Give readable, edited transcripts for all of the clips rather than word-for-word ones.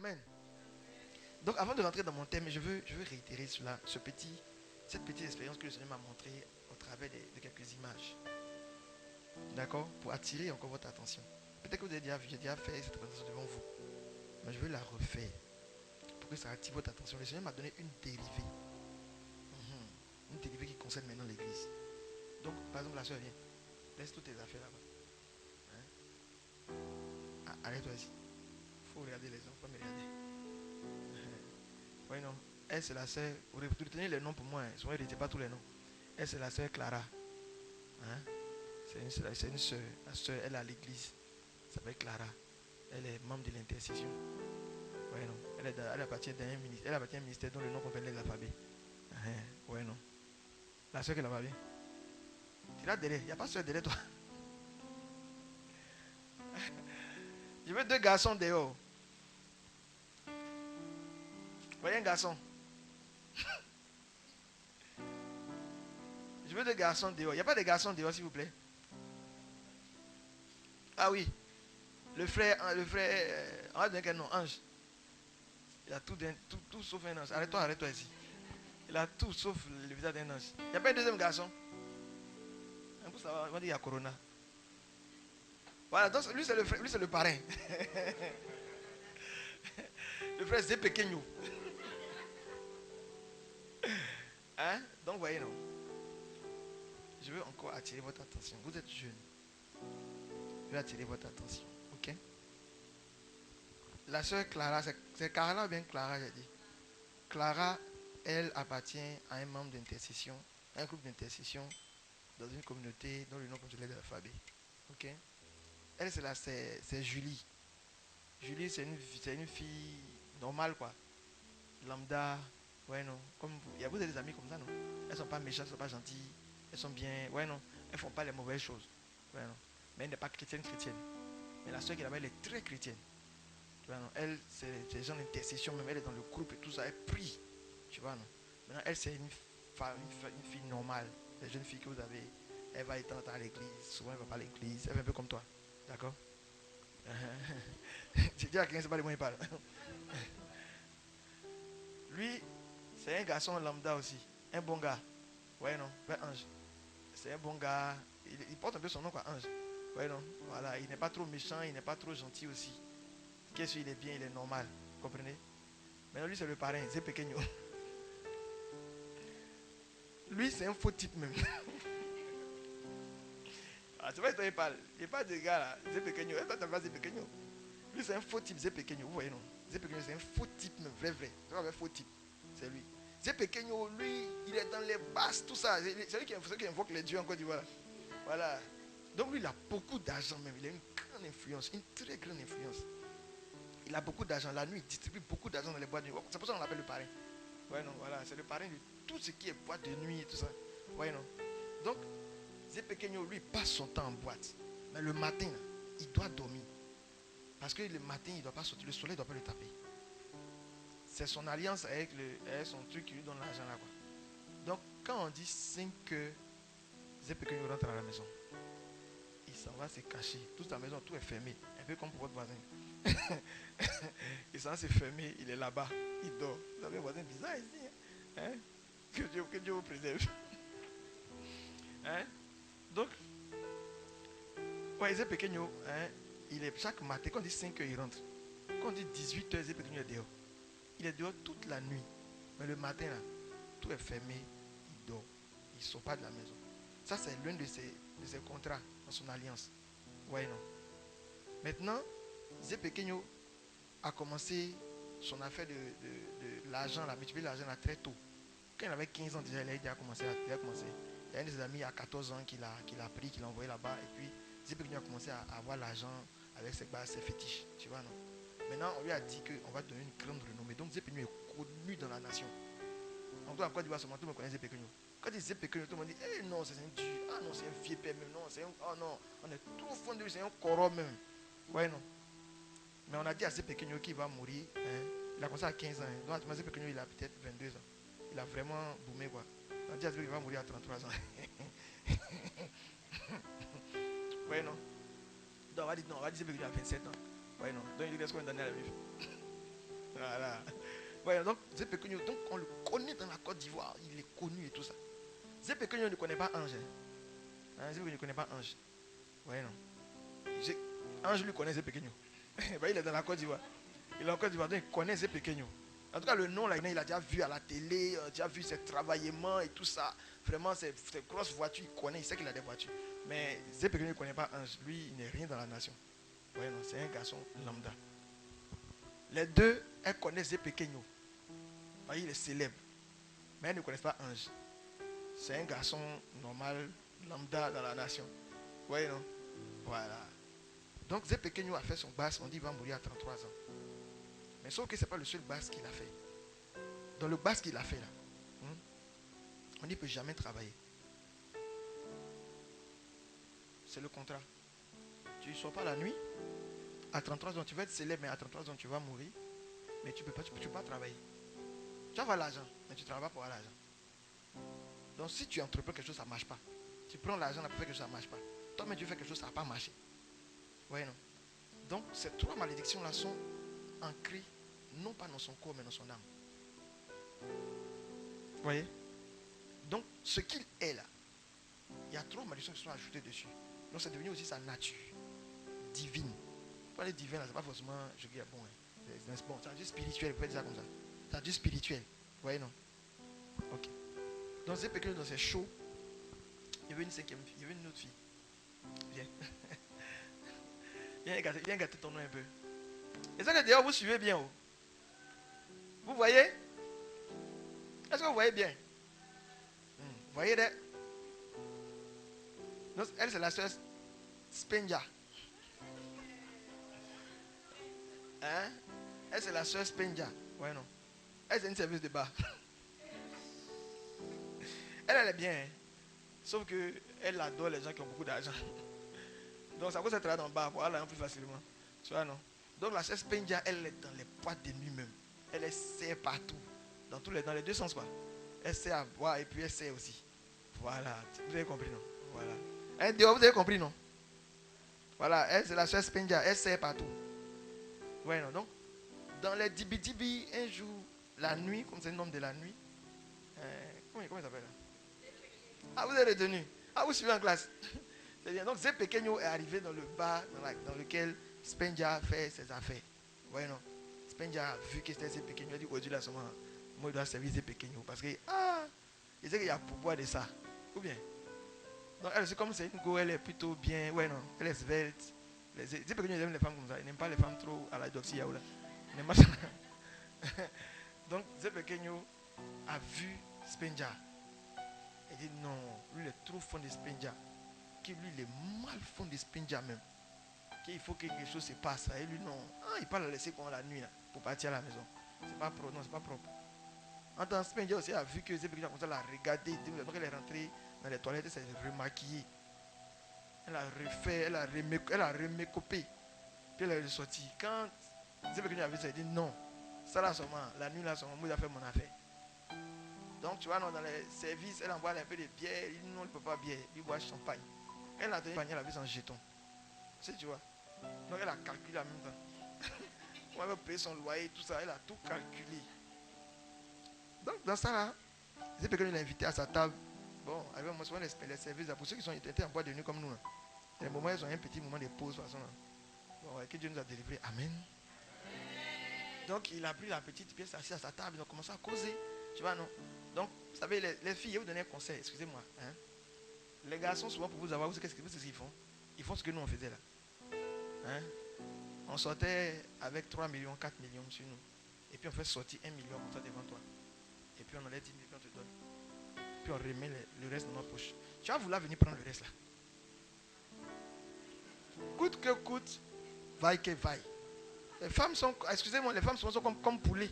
Amen. Donc avant de rentrer dans mon thème, je veux réitérer cette petite expérience que le Seigneur m'a montrée au travers de quelques images. D'accord? Pour attirer encore votre attention. Peut-être que vous avez déjà vu, j'ai déjà fait cette présentation devant vous. Mais je veux la refaire pour que ça attire votre attention. Le Seigneur m'a donné une dérivée. Une dérivée qui concerne maintenant l'église. Donc, par exemple, la soeur vient. Laisse toutes tes affaires là-bas. Hein? Arrête-toi ici. Il faut regarder les gens, pas me regarder. Oui, non. Elle, c'est la soeur. Vous retenez les noms pour moi. Hein. Souvent, ne retenez pas tous les noms. Elle, c'est la soeur Clara. Hein? C'est une soeur. La soeur, elle est à l'église. Elle s'appelle Clara. Elle est membre de l'intercession. Oui, non. Elle appartient à un ministère. Elle appartient à un ministère dont le nom comprend l'alphabet. Oui, non. La soeur qui est là-bas, bien. Tu l'as derrière. Il n'y a pas de soeur derrière toi. Je veux deux garçons dehors. Voyez un garçon. Je veux deux garçons dehors. Il n'y a pas de garçons dehors, s'il vous plaît. Ah oui. Le frère, on va donner quel nom? Ange. Il a tout sauf un ange. Arrête-toi ici. Il a tout sauf le visage d'un ange. Il n'y a pas un deuxième garçon. Un coup, ça va, on va dire qu'il y a Corona. Voilà, donc lui c'est le parrain. Le frère c'est Pequeño. Hein? Donc voyez non. Je veux encore attirer votre attention. Vous êtes jeune. Je veux attirer votre attention. Ok? La soeur Clara, c'est Clara ou bien Clara, j'ai dit. Clara, elle appartient à un membre d'intercession, un groupe d'intercession dans une communauté dont le nom compte de l'alphabet. Ok? Elle, c'est Julie. Julie, c'est une fille normale, quoi. Lambda. Ouais, non. Comme vous. Vous avez des amis comme ça, non? Elles sont pas méchantes, elles sont pas gentilles. Elles sont bien. Ouais, non. Elles font pas les mauvaises choses. Ouais, non. Mais elle n'est pas chrétienne. Mais la soeur qui est là-bas, elle est très chrétienne. Tu vois, non? Elle, c'est des gens d'intercession, même elle est dans le groupe et tout ça. Elle prie. Tu vois, non? Maintenant, elle, c'est une fille normale. Les jeunes filles que vous avez, elle va être à l'église. Souvent, elle va pas à l'église. Elle est un peu comme toi. D'accord? Tu dis à quelqu'un, c'est pas les mots, il parle. Lui, c'est un garçon lambda aussi. Un bon gars. Ouais, non, ouais, Ange. C'est un bon gars. Il porte un peu son nom, quoi, Ange. Ouais, non, voilà. Il n'est pas trop méchant, il n'est pas trop gentil aussi. Qu'est-ce qu'il est bien, il est normal. Vous comprenez? Mais lui, c'est le parrain, c'est Pequeño. Lui, c'est un faux type même. Ah, c'est pas toi, il parle. Il parle de gars là, c'est Pequeño. Et toi, tu pas c'est Pequeño. Lui, c'est un faux type, c'est Pequeño. Vous voyez, non? C'est Pequeño, c'est un faux type même, vrai. C'est pas un faux type. C'est lui. C'est Pequeño, lui, il est dans les basses, tout ça. C'est lui qui invoque les dieux en Côte d'Ivoire. Voilà. Donc lui, il a beaucoup d'argent même. Il a une grande influence, une très grande influence. Il a beaucoup d'argent. La nuit, il distribue beaucoup d'argent dans les boîtes de nuit. C'est pour ça qu'on l'appelle le parrain. Ouais, non, voilà. C'est le parrain de tout ce qui est boîte de nuit et tout ça. Ouais, non. Donc, Zé Pequeño, lui, il passe son temps en boîte. Mais le matin, là, il doit dormir. Parce que le matin, il ne doit pas sortir. Le soleil ne doit pas le taper. C'est son alliance avec son truc qui lui donne l'argent là, quoi. Donc, quand on dit 5 heures, Zé Pequeño rentre à la maison. Il s'en va se cacher. Toute la maison, tout est fermé. Un peu comme pour votre voisin. Il s'en va se fermer. Il est là-bas. Il dort. Vous avez un voisin bizarre ici. Hein? Que Dieu vous préserve. Hein? Donc, ouais, Zé Pequeño, hein, il est chaque matin, quand on dit 5 heures, il rentre. Quand on dit 18 heures, Zé Pequeño est dehors. Il est dehors toute la nuit. Mais le matin, là, tout est fermé. Il dort. Il ne sort pas de la maison. Ça, c'est l'un de ses contrats dans son alliance. Ouais, non. Maintenant, Zé Pequeño a commencé son affaire de l'argent, la multiplier l'argent là très tôt. Quand il avait 15 ans déjà, il a déjà commencé. Il y a un de ses amis à 14 ans qu'il a pris, qu'il a envoyé là-bas. Et puis, Zé Pequeño a commencé à avoir l'argent avec ses fétiches. Tu vois, non? Maintenant, on lui a dit qu'on va donner une grande renommée. Donc, Zé Pequeño est connu dans la nation. Donc, toi, en Côte d'Ivoire, tout le monde connaît Zé Pequeño. Quand il dit Zé Pequeño, tout le monde dit, eh non, c'est un dieu. Ah non, c'est un vieux père même. Non, oh non, on est trop fond de lui, c'est un corps même. Ouais, non. Mais on a dit à Zé Pequeño qu'il va mourir. Hein? Il a commencé à 15 ans. Hein. Donc, Zé Pequeño, il a peut-être 22 ans. Il a vraiment boumé, quoi. On a dit à Zé Pequeño qu'il va mourir à 33 ans. Ouais, non. Donc, on va dire Zé Pequeño à 27 ans. Ouais, non. Donc, il reste combien d'années à vivre? Ouais, donc Zé Péqueno, donc on le connaît dans la Côte d'Ivoire. Il est connu et tout ça. Zé Péqueno ne connaît pas Ange. Zé Péqueno ne connaît pas Ange. Ouais, non. Ange lui connaît Zé Péqueno. Il est dans la Côte d'Ivoire. Il est en Côte d'Ivoire, donc il connaît Zé Péqueno. En tout cas, le nom, là, il a déjà vu à la télé, déjà vu ses travaillements et tout ça. Vraiment, ses grosses voitures, il connaît, il sait qu'il a des voitures. Mais Zé Péqueno ne connaît pas Ange. Lui, il n'est rien dans la nation. Ouais, non, c'est un garçon lambda. Les deux, elles connaissent Zé Péqueno. Il est célèbre. Mais elles ne connaissent pas Ange. C'est un garçon normal, lambda dans la nation. Vous voyez, non? Voilà. Donc, Zé Péqueno a fait son basse. On dit qu'il va mourir à 33 ans. Mais sauf que ce n'est pas le seul basse qu'il a fait. Dans le basse qu'il a fait, là, on ne peut jamais travailler. C'est le contrat. Tu ne sors pas la nuit. À 33 ans, tu vas être célèbre, mais à 33 ans, tu vas mourir. Mais tu ne peux pas travailler. Tu vas avoir l'argent, mais tu ne travailles pas pour avoir l'argent. Donc, si tu entreprends quelque chose, ça ne marche pas. Tu prends l'argent pour faire quelque chose, ça ne marche pas. Toi-même, tu fais quelque chose, ça ne va pas marcher. Oui, non. Donc, ces trois malédictions-là sont ancrées, non pas dans son corps, mais dans son âme. Vous voyez? Donc, ce qu'il est là, il y a trois malédictions qui sont ajoutées dessus. Donc, c'est devenu aussi sa nature divine. Parler divin, là, c'est pas forcément, je dis, bon, c'est bon, c'est juste spirituel, vous pouvez dire ça comme ça. C'est juste spirituel. Vous voyez, non? Ok. Donc, c'est péché, dans ces shows, il y avait une cinquième fille, il y avait une autre fille. Viens. Viens gâter ton nom un peu. Et ça que d'ailleurs, vous suivez bien. Oh. Vous voyez? Est-ce que vous voyez bien? Vous voyez là? Elle, c'est la sœur Spenja. Hein? Elle, c'est la sœur Spenja. Ouais, non. Elle, c'est une service de bar. Elle est bien. Hein? Sauf qu'elle adore les gens qui ont beaucoup d'argent. Donc, ça peut se travailler dans le bar pour aller plus facilement. Tu vois, non? Donc, la sœur Spenja, elle est dans les boîtes de nuit même. Elle essaie partout. Dans les deux sens, quoi. Elle sait à boire et puis elle sait aussi. Voilà. Vous avez compris, non? Voilà. Elle dit, vous avez compris, non? Voilà. Elle, c'est la sœur Spenja. Elle sait partout. Ouais, non? Donc, dans les dibi-dibi, un jour, la nuit, comme c'est le nom de la nuit. Comment il s'appelle là? Ah, vous êtes retenu. Ah, vous suivez en classe. C'est bien. Donc, Zé Péqueno est arrivé dans le bar dans lequel Spenja fait ses affaires. Vous voyez, non? Spenja a vu que c'était Zé Péqueno. Il a dit, aujourd'hui, là, seulement, moi, je dois servir Zé Péqueno. Parce que, il sait qu'il y a pour boire de ça. Ou bien? Donc, elle, c'est comme c'est une go, elle est plutôt bien. Ouais, non? Elle est svelte. Zé Péqueno, il aime les femmes comme ça. Il n'aime pas les femmes trop à la doxy. Il n'aime pas ça. Donc, Zé Péqueno a vu Spenja. Il dit, non, lui, il est trop fond de Spenja. Que lui, il est mal fond de Spenja même. Qu'il faut que quelque chose se passe. Et lui, non. Il peut la laisser pendant la nuit là, pour partir à la maison. C'est pas propre. Non, c'est pas propre. En tant que Spenja aussi a vu que Zé Péqueno a commencé à la regarder. Donc elle est rentrée dans les toilettes, elle s'est remaquillée. Elle a refait, elle a remécopé. Puis elle est ressortie. Quand Zé Péqueno a vu ça, il dit non. Ça là seulement, la nuit là seulement, moi j'ai fait mon affaire. Donc tu vois, non, dans les services, elle envoie un peu de bière. Il dit non, il ne peut pas bière. Il boit champagne. Elle a donné elle a vu son jeton. Tu vois. Donc elle a calculé en même temps. On va payer son loyer, tout ça. Elle a tout calculé. Donc dans ça là, Zé Péqueno l'a invité à sa table. Bon, avec moi, souvent les services, pour ceux qui sont été en boîte de nuit comme nous, là, les moments, ils ont un petit moment de pause, de toute façon. Là. Bon, ouais, que Dieu nous a délivrés. Amen. Donc il a pris la petite pièce assise à sa table, ils ont commencé à causer. Tu vois, non? Donc, vous savez, les filles, je vais vous donner un conseil, excusez-moi. Hein? Les garçons, souvent, pour vous avoir, vous savez ce qu'ils font? Ils font ce que nous, on faisait là. Hein? On sortait avec 3 millions, 4 millions sur nous. Et puis on fait sortir 1 million comme ça devant toi. Et puis on enlève 10 millions, on te donne. Puis on remet le reste dans notre poche. Tu vas vouloir venir prendre le reste là. Coûte que coûte, vaille que vaille. Les femmes sont, excusez-moi, les femmes sont comme poulets.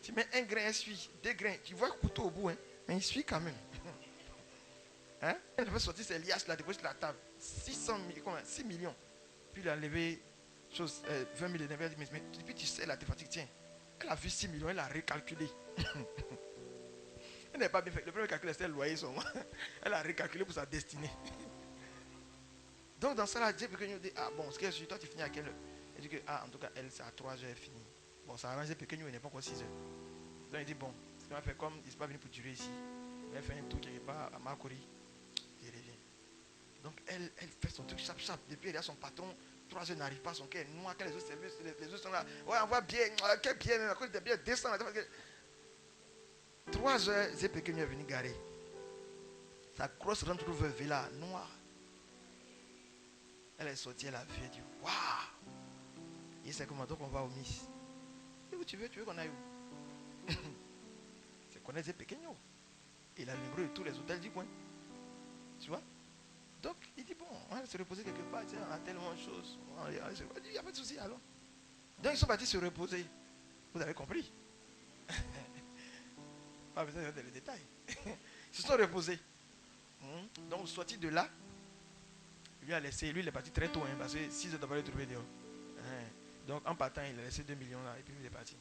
Tu mets un grain, un suit, 2 grains. Tu vois le couteau au bout, hein, mais il suit quand même. Hein? Elle fait sortir ses liasses là, dépose sur la table. 6 millions. Puis il a levé 20 000 et elle a dit, mais depuis tu sais, là, t'es fatigué, tiens. Elle a vu 6 millions, elle a recalculé. Elle n'a pas bien fait. Le premier calcul, c'était le loyer seulement. Elle a recalculé pour sa destinée. Donc dans ça, là, Zé Péqueno dit, bon, ce que je suis, toi tu finis à quelle heure? Elle dit que, en tout cas, elle, c'est à 3 heures, elle finit. Bon, ça arrange Pékin, il n'est pas encore 6 heures. Donc il dit, bon, il va faire comme il n'est pas venu pour durer ici. Il va faire un tour quelque part à Makori. Il revient. Donc elle fait son truc chap. Depuis elle a son patron, 3 heures n'arrive pas, son cœur est noir. Quand les autres services, les autres sont là. Ouais, on va bien, quel bien, à cause de bien, descend. 3 heures, Zé Pékin est venu garer. Sa grosse rentre veuve là, noire. Elle est sortie, elle a vu, elle dit, waouh! Il sait comment donc on va au Miss. Et où tu veux qu'on aille où? C'est qu'on est Zé Pékin. Il a le numéro de tous les hôtels du coin. Tu vois? Donc, il dit, bon, on va se reposer quelque part, tiens, on a tellement de choses. Il n'y a pas de souci, alors. Donc, ils sont partis se reposer. Vous avez compris? Pas besoin de donner les détails. Ils se sont reposés. Donc, sorti de là, lui a laissé, lui il est parti très tôt, parce que 6 heures d'avoir le trouver dehors. Donc, en partant, il a laissé 2 millions là, et puis il est parti.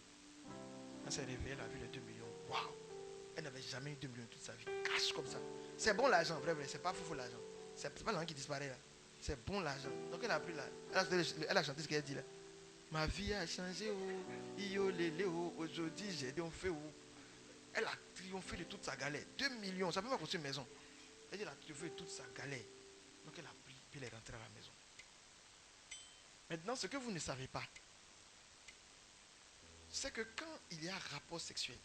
Elle s'est réveillée, elle a vu les 2 millions. Waouh! Elle n'avait jamais eu 2 millions toute sa vie. Cash comme ça. C'est bon l'argent, vrai. C'est pas fou l'argent. C'est pas l'argent qui disparaît là. C'est bon l'argent. Donc elle a pris là. Elle a chanté ce qu'elle dit là. Ma vie a changé. Aujourd'hui j'ai triomphé. Elle a triomphé de toute sa galère. 2 millions. Ça peut pas construire une maison. Elle a triomphé de toute sa galère. Donc elle a pris. Puis elle est rentrée à la maison. Maintenant, ce que vous ne savez pas, c'est que quand il y a rapport sexuel,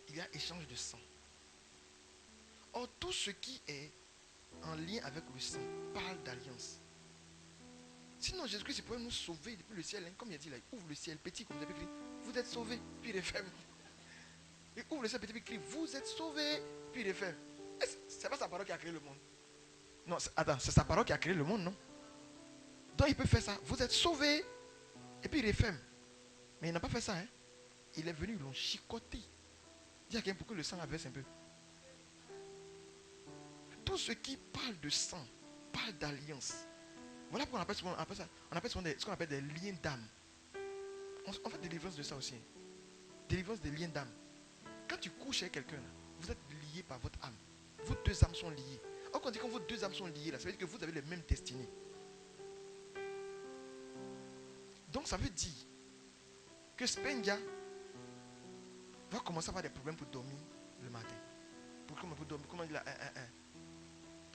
il y a échange de sang. Or, tout ce qui est en lien avec le sang parle d'alliance. Sinon, Jésus-Christ pourrait nous sauver depuis le ciel. Comme il a dit là, il ouvre le ciel petit, comme vous avez écrit. Vous êtes sauvés, puis il referme. Il ouvre le ciel petit, puis il écrit, vous êtes sauvés, puis il referme. C'est pas sa parole qui a créé le monde. Non, attends, c'est sa parole qui a créé le monde, non? Donc il peut faire ça. Vous êtes sauvés, et puis il referme. Mais il n'a pas fait ça, hein. Il est venu, ils l'ont chicoté. Dis à quelqu'un pour que le sang abaisse un peu. Tout ce qui parle de sang parle d'alliance. Voilà pourquoi on appelle souvent ce qu'on appelle des liens d'âme. On fait délivrance de ça aussi. Délivrance des liens d'âme. Quand tu couches avec quelqu'un, vous êtes liés par votre âme. Vos deux âmes sont liées. Or, quand on dit que vos deux âmes sont liées, là, ça veut dire que vous avez les mêmes destinées. Donc ça veut dire que Spendia va commencer à avoir des problèmes pour dormir le matin. Pour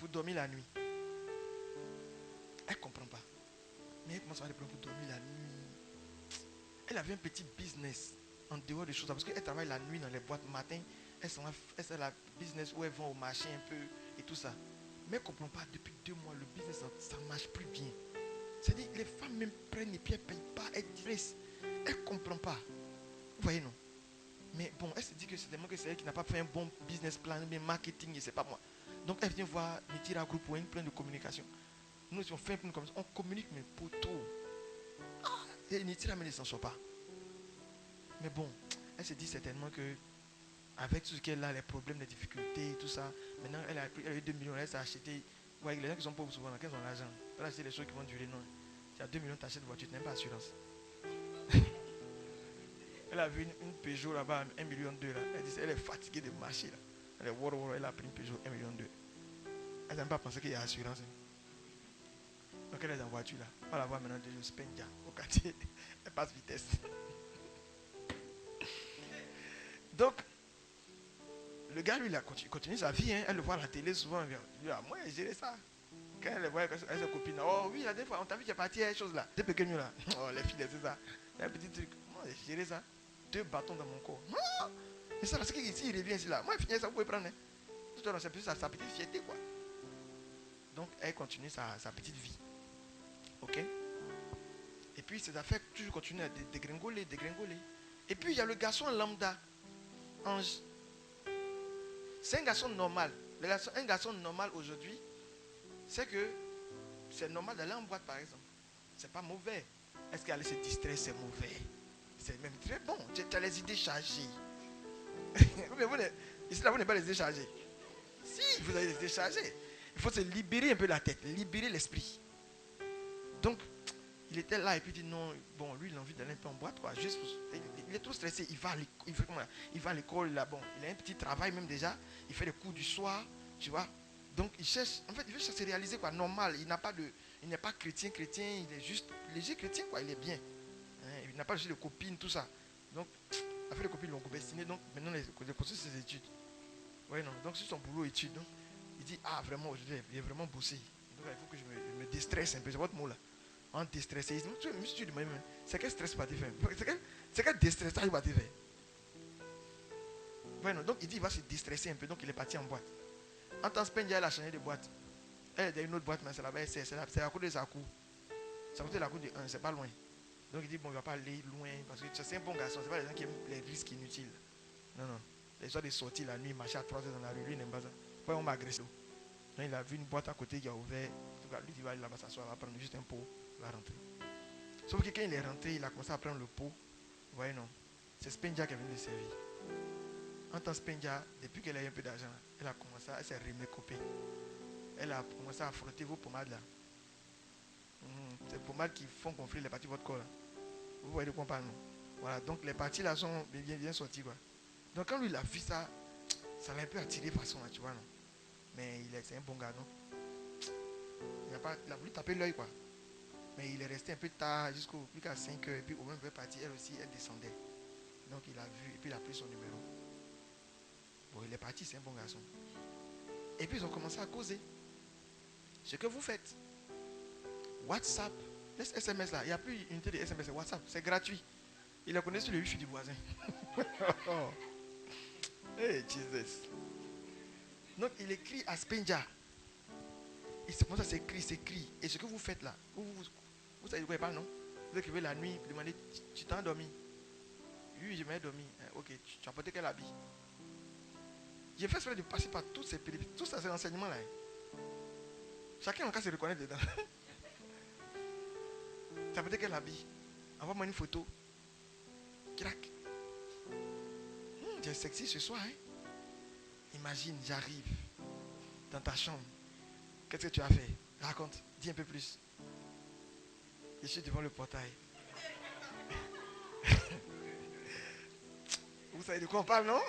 dormir la nuit. Elle ne comprend pas. Mais elle commence à avoir des problèmes pour dormir la nuit. Elle avait un petit business en dehors des choses. Parce qu'elle travaille la nuit dans les boîtes matin. Elle a la business où elle vend au marché un peu et tout ça. Mais elle ne comprend pas. Depuis 2 mois, le business, ça ne marche plus bien. C'est-à-dire les femmes même prennent et puis elles ne payent pas. Elles dressent. Elle ne comprend pas. Vous voyez, non? Mais bon, elle se dit que c'est tellement que c'est elle qui n'a pas fait un bon business plan, mais marketing, et c'est pas moi. Donc elle vient voir Nitira Group pour un plan de communication. Nous, si on fait un plan de communication, on communique, mais poteau. Et Nitira, mais ne s'en sort pas. Mais bon, elle se dit certainement que avec tout ce qu'elle a, les problèmes, les difficultés, tout ça, maintenant elle a eu 2 millions, elle s'est acheté. Vous voyez, les gens qui sont pauvres souvent, quand ils ont l'argent, elle a acheté des choses qui vont durer, non. Tu as 2 millions, tu achètes une voiture, tu n'as pas d'assurance. Elle a vu une Peugeot là-bas, 1,2 million là. Elle dit, elle est fatiguée de marcher là. Elle est elle a pris une Peugeot 1,2 million. Elle n'a pas pensé qu'il y a assurance. Donc elle est en voiture là. On va la voir maintenant de Spendia au quartier. Elle passe vitesse. Donc, le gars lui, il a continué sa vie. Hein. Elle le voit à la télé souvent. Il dit, moi, j'ai géré ça. Quand elle le voit avec ses copines, oh oui, la dernière fois, on t'a vu, tu es parti à une chose là. Des pequeños là. Oh, les filles, c'est ça. Un petit truc. Moi, j'ai géré ça. 2 bâtons dans mon corps. Et ça, c'est qu'ici, il revient ici là. Moi, il finit ça, vous pouvez prendre. Hein. C'est plus sa petite fierté, quoi. Donc, elle continue sa petite vie. Ok? Et puis, ses affaires toujours continuent à dégringoler. Et puis, il y a le garçon lambda. Ange. C'est un garçon normal. Un garçon normal aujourd'hui, c'est que c'est normal d'aller en boîte, par exemple. C'est pas mauvais. Est-ce qu'aller se distraire, c'est mauvais? C'est même très bon. Tu as les idées chargées. Ici, là, vous n'avez pas les idées chargées. Si, vous avez les idées chargées. Il faut se libérer un peu la tête, libérer l'esprit. Donc, il était là et puis il dit non, bon, lui, il a envie d'aller un peu en boîte, quoi. Juste, il est trop stressé. Il va à l'école, là, bon. Il a un petit travail même déjà. Il fait les cours du soir, tu vois. Donc, il cherche, en fait, il veut se réaliser, quoi, normal. Il n'est pas chrétien, il est juste léger chrétien, quoi. Il est bien. Hein, n'a pas juste de copines, tout ça. Donc, après les copines l'ont destiné, donc maintenant il continue ses études. Oui, non. Donc, sur son boulot études, donc, il dit, ah, vraiment, aujourd'hui, il est vraiment bossé. Donc, il faut que je me déstresse un peu. C'est votre mot là. En déstressé. Il dit, monsieur, tu dis, c'est quel stress pas te faire? C'est quel déstress tu vas te faire? Oui, non. Donc, il dit, il va se déstresser un peu. Donc, il est parti en boîte. En temps Spendia, elle a changé de boîte. Elle est dans une autre boîte, mais c'est là-bas, c'est à côté de sa cour. C'est à côté de la cour de 1, c'est pas loin. Donc, il dit, bon, il ne va pas aller loin. Parce que c'est un bon garçon. C'est pas les gens qui aiment les risques inutiles. Non, non. Les histoires de sortir la nuit, marcher à 3 heures dans la rue, lui, il n'aime pas ça. Après, on m'a agressé. Donc, il a vu une boîte à côté qui a ouvert. En tout cas, lui, il va aller là-bas s'asseoir, il va prendre juste un pot, il va rentrer. Sauf que quand il est rentré, il a commencé à prendre le pot. Vous voyez, non? C'est Spendia qui est venu le servir. En tant que Spendia, depuis qu'elle a eu un peu d'argent, elle a commencé, elle s'est remécopée. Elle a commencé à frotter vos pommades là. Ces pommades qui font gonfler les parties de votre corps là. Vous voyez de quoi on parle, non? Voilà, donc les parties là sont bien sorties, quoi. Donc quand lui il a vu ça, ça l'a un peu attiré façon là, tu vois, non? Mais c'est un bon gars, non? Il a voulu taper l'œil, quoi. Mais il est resté un peu tard, jusqu'à 5 heures. Et puis au même veut partir, elle aussi, elle descendait. Donc il a vu, et puis il a pris son numéro. Bon, il est parti, c'est un bon garçon. Et puis ils ont commencé à causer. Ce que vous faites, WhatsApp, les SMS là, il n'y a plus unité de SMS, c'est WhatsApp, c'est gratuit. Il a connu sur le wifi du voisin. Hey Jesus. Donc il écrit à Spendia. Il se commence à s'écrire. Et ce que vous faites là, vous savez de quoi il parle, non? Vous écrivez la nuit, vous demandez, tu t'es endormi? Oui, je m'ai dormi. Ok, tu as porté quel habit? J'ai fait cela de passer par tous ces renseignements là. Chacun en cas se reconnaît dedans. Tu as porté quel habit? Envoie-moi une photo. Crac. Tu es sexy ce soir, hein? Imagine, j'arrive dans ta chambre. Qu'est-ce que tu as fait? Raconte, dis un peu plus. Je suis devant le portail. Vous savez de quoi on parle, non?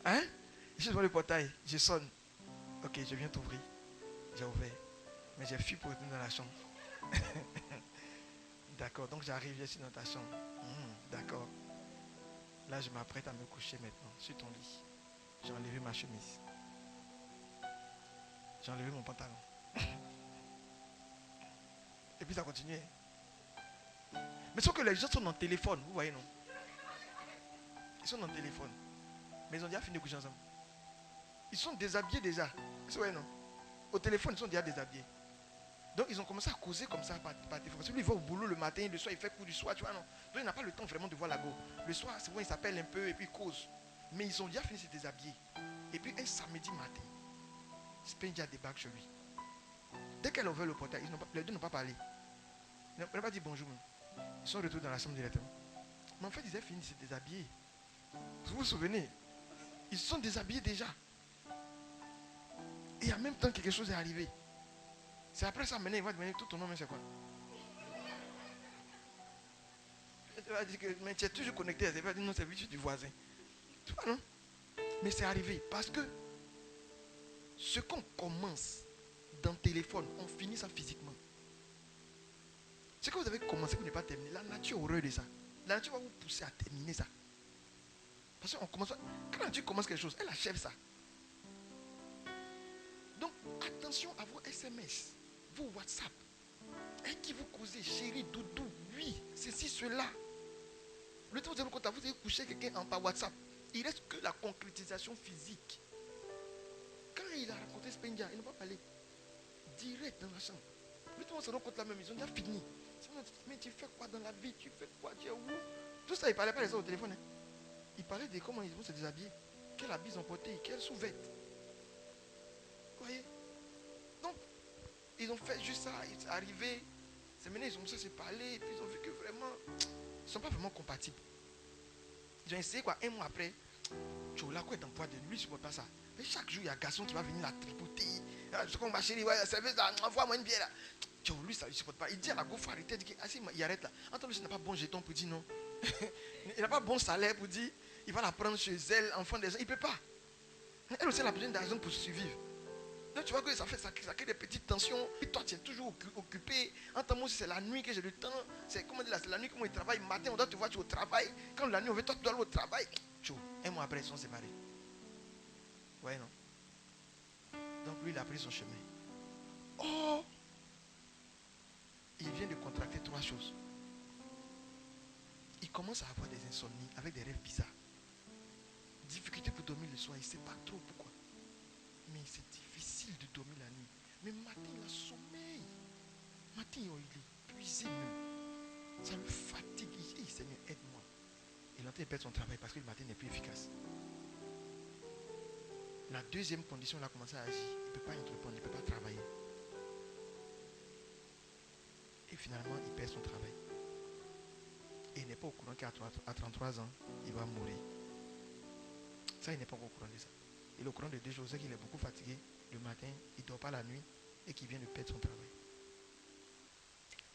Hein? Je suis devant le portail, je sonne. Ok, je viens t'ouvrir. J'ai ouvert. Mais j'ai fui pour retourner dans la chambre. D'accord, donc j'arrive, je suis dans ta chambre. D'accord. Là, je m'apprête à me coucher maintenant sur ton lit. J'ai enlevé ma chemise. J'ai enlevé mon pantalon. Et puis ça continue. Mais sauf que les gens sont dans le téléphone, vous voyez, non? Ils sont dans le téléphone. Mais ils ont déjà fini de coucher ensemble. Ils sont déshabillés déjà. Vous voyez, non? Au téléphone, ils sont déjà déshabillés. Donc ils ont commencé à causer comme ça par téléphone. Parce que lui, il va au boulot le matin, le soir, il fait cours du soir, tu vois, non? Donc il n'a pas le temps vraiment de voir la go. Le soir, c'est bon, il s'appelle un peu et puis il cause. Mais ils ont déjà fini de se déshabiller. Et puis un samedi matin, Spendia débarque chez lui. Dès qu'elle a ouvert le portail, les deux n'ont pas parlé. Ils n'ont pas dit bonjour. Ils sont retournés dans la chambre directement. Mais en fait, ils avaient fini de se déshabiller. Vous vous souvenez? Ils se sont déshabillés déjà. Et en même temps, quelque chose est arrivé. C'est après ça, maintenant, il va demander tout ton nom, mais c'est quoi? Tu vas dire que mais tu es toujours connecté. Il va dire non, c'est juste du voisin. Tu vois, non? Mais c'est arrivé parce que ce qu'on commence dans le téléphone, on finit ça physiquement. Ce que vous avez commencé, vous n'avez pas terminé. La nature a horreur de ça. La nature va vous pousser à terminer ça. Parce qu'on commence. Quand la nature commence quelque chose, elle achève ça. Donc, attention à vos SMS, vos WhatsApp. Et qui vous causez, chérie, doudou, oui, ceci, cela. Le temps où vous avez contact, vous avez couché quelqu'un par WhatsApp. Il reste que la concrétisation physique. Quand il a raconté Spendia, il n'a pas parlé. Direct dans la chambre. Le temps où on se rend compte la même, ils ont déjà fini. Mais tu fais quoi dans la vie? Tu fais quoi? Tu es où? Tout ça, il ne parlait pas les autres au téléphone. Hein. Il parlait de comment ils vont se déshabiller. Quel habit ils ont porté, quelle sous-vêtements. Vous voyez? Donc, ils ont fait juste ça, ils sont arrivés. C'est maintenant, ils ont commencé à se parler. Et puis ils ont vu que vraiment, ils ne sont pas vraiment compatibles. Ils ont essayé quoi, un mois après. Tu là quoi est en poids de lui, il ne supporte pas ça. Mais chaque jour, il y a un garçon qui va venir la tripoter. Je crois que ma chérie, ouais, service là, envoie-moi une bière là. Tu lui, ça ne supporte pas. Il dit à la go, il faut arrêter. Il arrête là. Entends, il n'a pas bon jeton pour dire non. Il n'a pas bon salaire pour dire, il va la prendre chez elle, enfant des gens. Il ne peut pas. Elle aussi, elle a besoin d'argent pour survivre. Donc tu vois que ça crée des petites tensions. Et toi, tu es toujours occupé. En temps aussi, c'est la nuit que j'ai le temps. C'est comme on dit là, c'est la nuit que moi je travaille. Matin, on doit te voir, tu es au travail. Quand la nuit, on veut toi, tu dois aller au travail. Un mois après, ils sont séparés. Ouais, non? Donc lui, il a pris son chemin. Oh! Il vient de contracter 3 choses. Il commence à avoir des insomnies avec des rêves bizarres. Difficulté pour dormir le soir, il ne sait pas trop pourquoi. Mais c'est difficile de dormir la nuit. Mais matin, il a sommeil. Matin, il est épuisé même. Ça le fatigue. Il dit, Seigneur, aide-moi. Il est en train de perdre son travail parce que le matin n'est plus efficace. La deuxième condition, il a commencé à agir. Il ne peut pas entreprendre, il ne peut pas travailler. Et finalement, il perd son travail. Et il n'est pas au courant qu'à 33 ans, il va mourir. Ça, il n'est pas au courant de ça. Il est au courant de 2 choses, c'est qu'il est beaucoup fatigué le matin, il ne dort pas la nuit et qu'il vient de perdre son travail.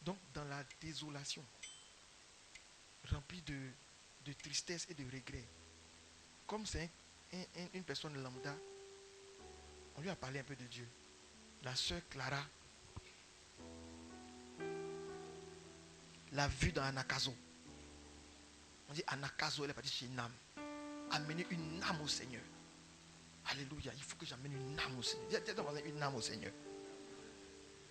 Donc, dans la désolation, remplie de tristesse et de regret, comme c'est une personne lambda, on lui a parlé un peu de Dieu. La sœur Clara l'a vu dans Anakazo. On dit Anakazo, elle est partie chez une âme. Amener une âme au Seigneur. Alléluia, il faut que j'amène une âme au Seigneur. Dis une âme au Seigneur.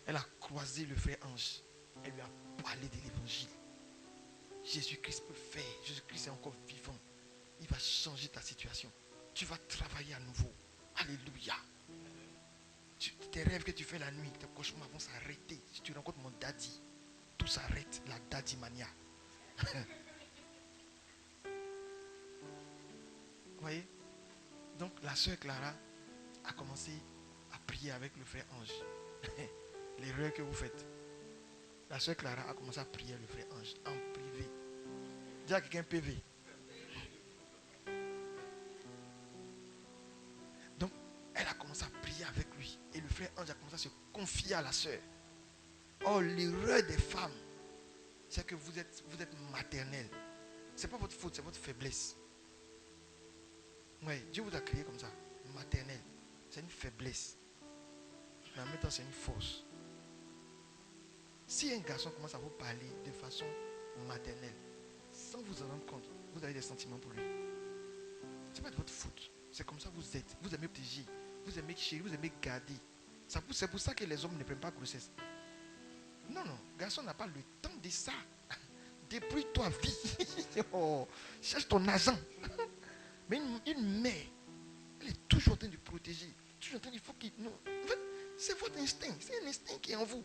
Elle a croisé le frère Ange. Elle lui a parlé de l'évangile. Jésus-Christ peut faire. Jésus-Christ est encore vivant. Il va changer ta situation. Tu vas travailler à nouveau. Alléluia. Tes rêves que tu fais la nuit, tes cauchemars vont s'arrêter. Si tu rencontres mon daddy, tout s'arrête. La daddy mania. Vous voyez? Donc la sœur Clara a commencé à prier avec le frère Ange. L'erreur que vous faites. La sœur Clara a commencé à prier le frère Ange en privé. Dis à quelqu'un PV. Donc elle a commencé à prier avec lui. Et le frère Ange a commencé à se confier à la sœur. Oh, l'erreur des femmes, c'est que vous êtes maternelle. Ce n'est pas votre faute, c'est votre faiblesse. Oui, Dieu vous a créé comme ça. Maternelle. C'est une faiblesse. Mais en même temps, c'est une force. Si un garçon commence à vous parler de façon maternelle, sans vous en rendre compte, vous avez des sentiments pour lui. Ce n'est pas de votre faute. C'est comme ça que vous êtes. Vous aimez protéger. Vous aimez chérir. Vous aimez garder. C'est pour ça que les hommes ne prennent pas grossesse. Non, non. Garçon n'a pas le temps de ça. Débrouille-toi, vie. Oh, cherche ton argent. Mais une mère, elle est toujours en train de protéger. Toujours en train de dire, il faut qu'il... Non. En fait, c'est votre instinct. C'est un instinct qui est en vous.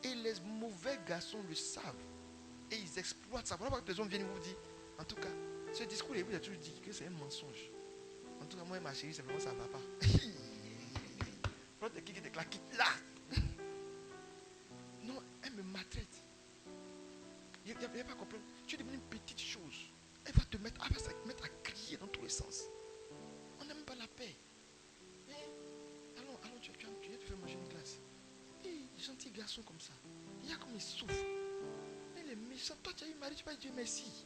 Et les mauvais garçons le savent. Et ils exploitent ça. Voilà que les hommes viennent vous dire, en tout cas, ce discours, il vous a toujours dit que c'est un mensonge. En tout cas, moi et ma chérie, c'est vraiment ça ne va pas. L'autre qui te claque, quitte là. Non, elle me maltraite. Il n'y a pas compris. Tu deviens une petite chose. Elle va te mettre, à crier dans tous les sens. On n'aime pas la paix. Allons, tu viens te faire manger une glace. Et gentil garçon comme ça. Il y a comme il souffre. Il est méchant. Toi, tu as eu mari, tu vas dire merci.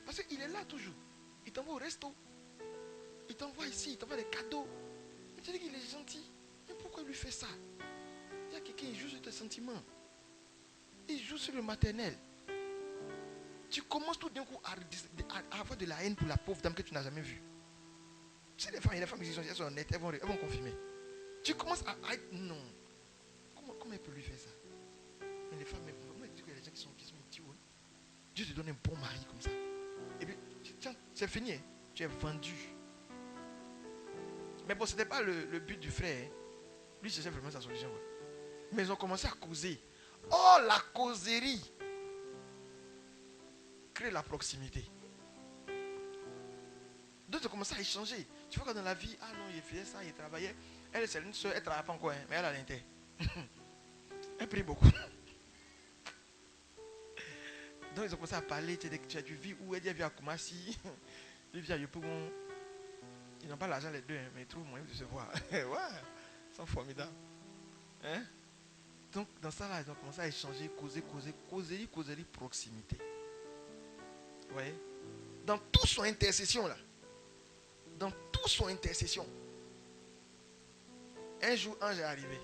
Parce qu'il est là toujours. Il t'envoie au resto. Il t'envoie ici, il t'envoie des cadeaux. Mais tu dis qu'il est gentil. Mais pourquoi il lui fait ça? Il y a quelqu'un qui joue sur tes sentiments. Il joue sur le maternel. Tu commences tout d'un coup à avoir de la haine pour la pauvre dame que tu n'as jamais vue. C'est les femmes qui sont honnêtes, elles vont confirmer. Tu commences à être... Non. Comment elle peut lui faire ça? Mais les femmes, moi je dis qu'il y a des gens qui sont idiots. Hein? Dieu te donne un bon mari comme ça. Et puis, tiens, c'est fini. Hein? Tu es vendu. Mais bon, ce n'était pas le but du frère. Hein? Lui, cherchait vraiment sa solution. Ouais. Mais ils ont commencé à causer. Oh, la causerie crée la proximité. D'autres ont commencé à échanger. Tu vois que dans la vie, ah non, il faisait ça, il travaillait. Elle, c'est une soeur, elle ne travaille pas encore, hein, mais elle a l'intérêt. Elle prie beaucoup. Donc ils ont commencé à parler. Tu as du vie où elle vit à Koumassi, elle vit à Yopougon. Ils n'ont pas l'argent les deux, hein, mais ils trouvent moyen de se voir. Ouais, ils sont formidables. Hein? Donc dans ça là, ils ont commencé à échanger, causerie, proximité. Vous voyez? Dans toute son intercession là. Dans toute son intercession. Un jour, Ange est arrivé.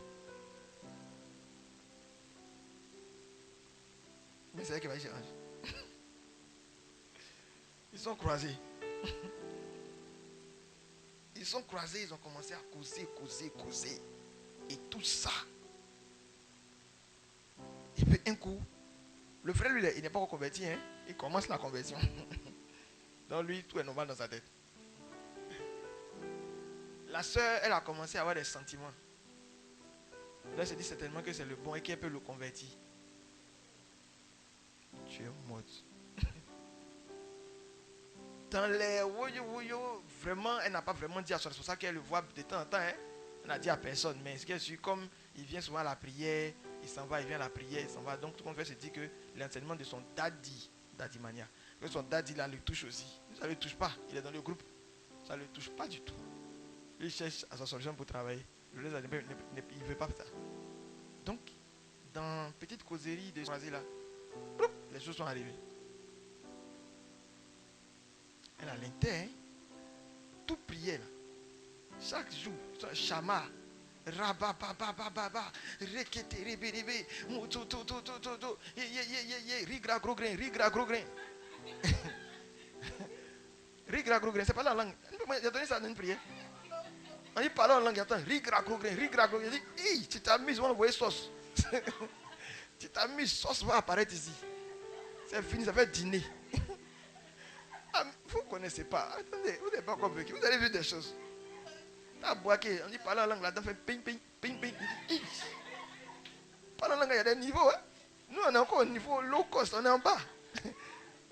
Mais c'est elle qui va chez Ange. Ils sont croisés. Ils sont croisés, ils ont commencé à causer. Et tout ça. Et puis un coup, le frère, lui, il n'est pas encore converti. Hein? Il commence la conversion. Donc lui, tout est normal dans sa tête. La soeur, elle a commencé à avoir des sentiments. Donc elle se dit certainement que c'est le bon et qu'elle peut le convertir. Tu es morte. Dans les woyo, vraiment, elle n'a pas vraiment dit à son responsable qu'elle le voit de temps en temps. Hein? Elle n'a dit à personne. Mais ce qu'elle suit, comme il vient souvent à la prière, il s'en va, il vient à la prière, il s'en va. Donc tout le monde se dit que l'enseignement de son daddy mania, que son daddy là le touche aussi. Ça ne le touche pas. Il est dans le groupe. Ça ne le touche pas du tout. Il cherche à sa solution pour travailler. Le reste, il ne veut pas ça. Donc, dans petite causerie de choisir là, les choses sont arrivées. Elle a l'intérêt, tout priait là. Chaque jour, chama, rabababababa, rekete, rebe, moto, rigra gros grain. Rigra gros grain, c'est pas la langue. Il a donné ça dans une prière. On dit parle en langue, attends, rigra gros grain. Il dit, tu t'as mis, on va envoyer sauce. Tu t'as mis, sauce va apparaître ici. C'est fini, ça fait dîner. Vous ne connaissez pas. Attendez, vous n'avez pas convaincu. Vous avez vu des choses. On dit parler en langue, là-dedans fait ping. Parler en langue, il y a des niveaux. Hein? Nous, on est encore au niveau low cost, on est en bas.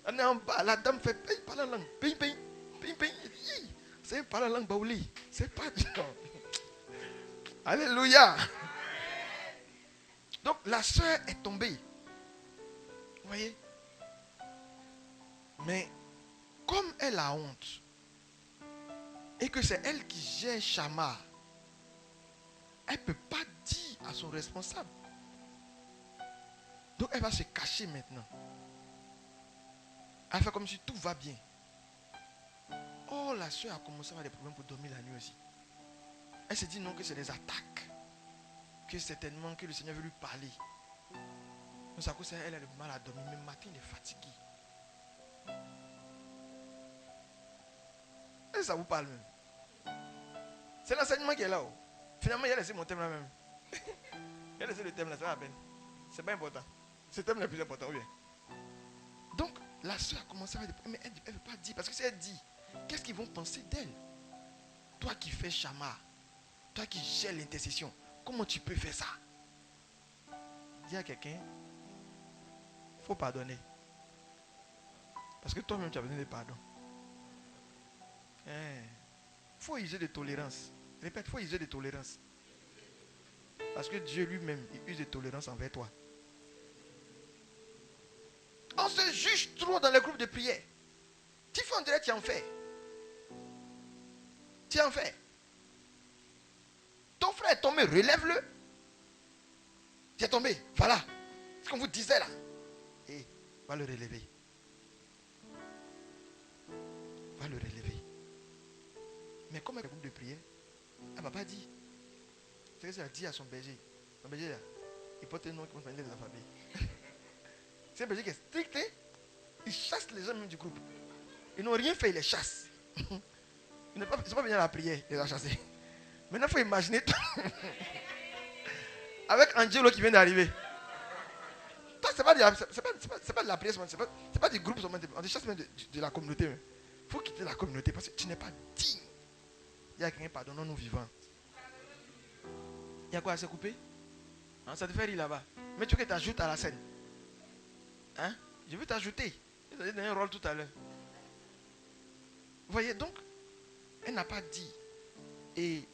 On est en bas, la dame fait parler en langue, ping. C'est parler en langue baouli. C'est pas du tout. Alléluia. Donc la soeur est tombée. Vous voyez? Mais comme elle a honte et que c'est elle qui gère Chama, elle ne peut pas dire à son responsable. Donc elle va se cacher maintenant. Elle fait comme si tout va bien. Oh, la soeur a commencé à avoir des problèmes pour dormir la nuit aussi. Elle se dit non, que c'est des attaques. Que certainement que le Seigneur veut lui parler. Donc à cause elle a le mal à dormir. Mais le matin, elle est fatiguée. Et ça vous parle même. C'est l'enseignement qui est là. Finalement, il a laissé mon thème là même. Il a laissé le thème là, ça va à peine. C'est pas important. C'est le thème le plus important, ou bien. Donc, la soeur a commencé à avoir des problèmes, mais elle ne veut pas dire. Parce que si elle dit, qu'est-ce qu'ils vont penser d'elle? Toi qui fais Chama, toi qui gères l'intercession, comment tu peux faire ça? Dis à quelqu'un, il faut pardonner. Parce que toi-même, tu as besoin de pardon. Il faut user de tolérance. Répète, il faut user de tolérance. Parce que Dieu lui-même, il use de tolérance envers toi. On se juge trop dans les groupes de prière. Tu fais, on dirait que tu en fais. Tu en fais. Ton frère est tombé, relève-le. Tu es tombé, voilà. Ce qu'on vous disait là. Et va le relever. Va le relever. Mais comme elle est groupe de prière, elle ne m'a pas dit. C'est ce qu'elle a dit à son berger. Son berger là, il porte un nom qui commence par les alphabets. C'est un berger qui est strict. Il chasse les gens même du groupe. Ils n'ont rien fait, ils les chassent. Ils ne sont pas venus à la prière, ils les ont chassés. Maintenant, il faut imaginer avec Angelo qui vient d'arriver. C'est pas de la prière, c'est pas du groupe, on te chasse même de la communauté. Il faut quitter la communauté parce que tu n'es pas digne. Il y a quelqu'un, pardonnons-nous vivants. Il y a quoi à se couper? Hein, ça te fait rire là-bas. Mais tu veux que tu ajoutes à la scène. Hein? Je veux t'ajouter. Je vais te donner un rôle tout à l'heure. Vous voyez, donc, elle n'a pas dit. Et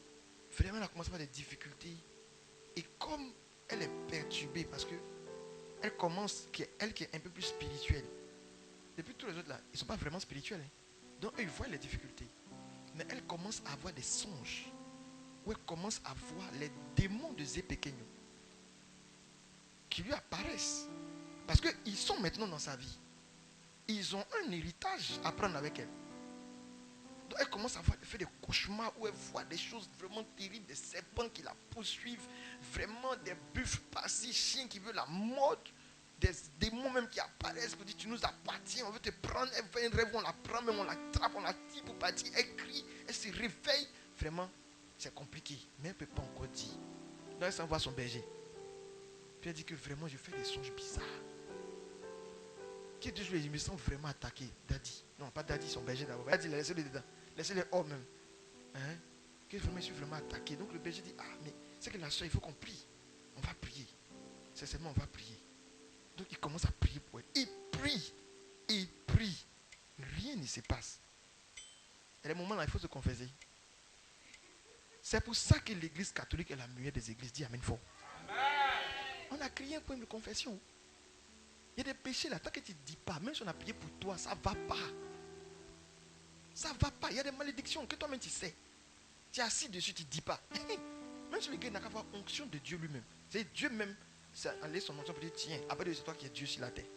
vraiment, elle a commencé à avoir des difficultés. Et comme elle est perturbée, parce que elle commence, elle qui est un peu plus spirituelle. Depuis tous les autres là, ils ne sont pas vraiment spirituels. Hein. Donc, eux, ils voient les difficultés. Mais elle commence à avoir des songes. Où elle commence à voir les démons de Zépekenyo qui lui apparaissent. Parce qu'ils sont maintenant dans sa vie. Ils ont un héritage à prendre avec elle. Donc elle commence à faire des cauchemars où elle voit des choses vraiment terribles, des serpents qui la poursuivent, vraiment des buffles par-ci, chiens qui veulent la mort, des démons même qui apparaissent pour dire tu nous appartiens, on veut te prendre. Elle fait un rêve, on la prend, même on la trappe, on la tire pour partir, elle crie, elle se réveille. Vraiment, c'est compliqué, mais elle ne peut pas encore dire. Donc elle s'en va à son berger. Puis elle dit que vraiment je fais des songes bizarres. Qui dit je me sens vraiment attaqué. Daddy. Non, pas Daddy, son berger d'abord. Elle dit laissez-le dedans. Laissez-le hors même. Hein? Que vraiment, je suis vraiment attaqué. Donc le berger dit ah, mais c'est que la soeur, il faut qu'on prie. On va prier. Sincèrement, on va prier. Donc il commence à prier pour elle. Il prie. Il prie. Rien ne se passe. Et à des moments là, il faut se confesser. C'est pour ça que l'église catholique est la meilleure des églises. Dis amen fort. On a crié un point de confession. Il y a des péchés là, tant que tu ne dis pas, même si on a prié pour toi, ça ne va pas. Ça ne va pas. Il y a des malédictions que toi-même tu sais. Tu es assis dessus, tu ne dis pas. Même si le gars n'a qu'à avoir onction de Dieu lui-même. C'est Dieu même, ça enlève son onction pour dire tiens, après c'est toi qui es Dieu sur la terre.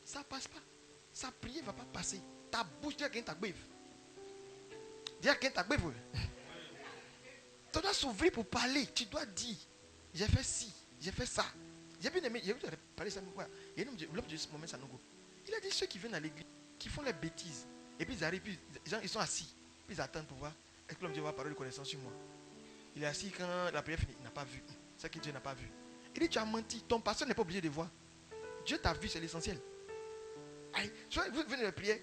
Ça ne passe pas. Sa prière ne va pas passer. Ta bouche, dis à quelqu'un ta bève. Dis à quelqu'un ta bève. Tu dois s'ouvrir pour parler. Tu dois dire j'ai fait ci, j'ai fait ça. J'ai bien aimé, j'ai vu parler ça. Il y a l'homme de ce moment, Sanogo. Il a dit ceux qui viennent à l'église, qui font les bêtises, et puis ils arrivent, puis ils sont assis, puis ils attendent pour voir est-ce que l'homme de Dieu va parler de connaissance sur moi. Il est assis quand la prière finit, il n'a pas vu. C'est que Dieu n'a pas vu. Il dit tu as menti, ton pasteur n'est pas obligé de voir. Dieu t'a vu, c'est l'essentiel. Souvent, vous venez à la prière,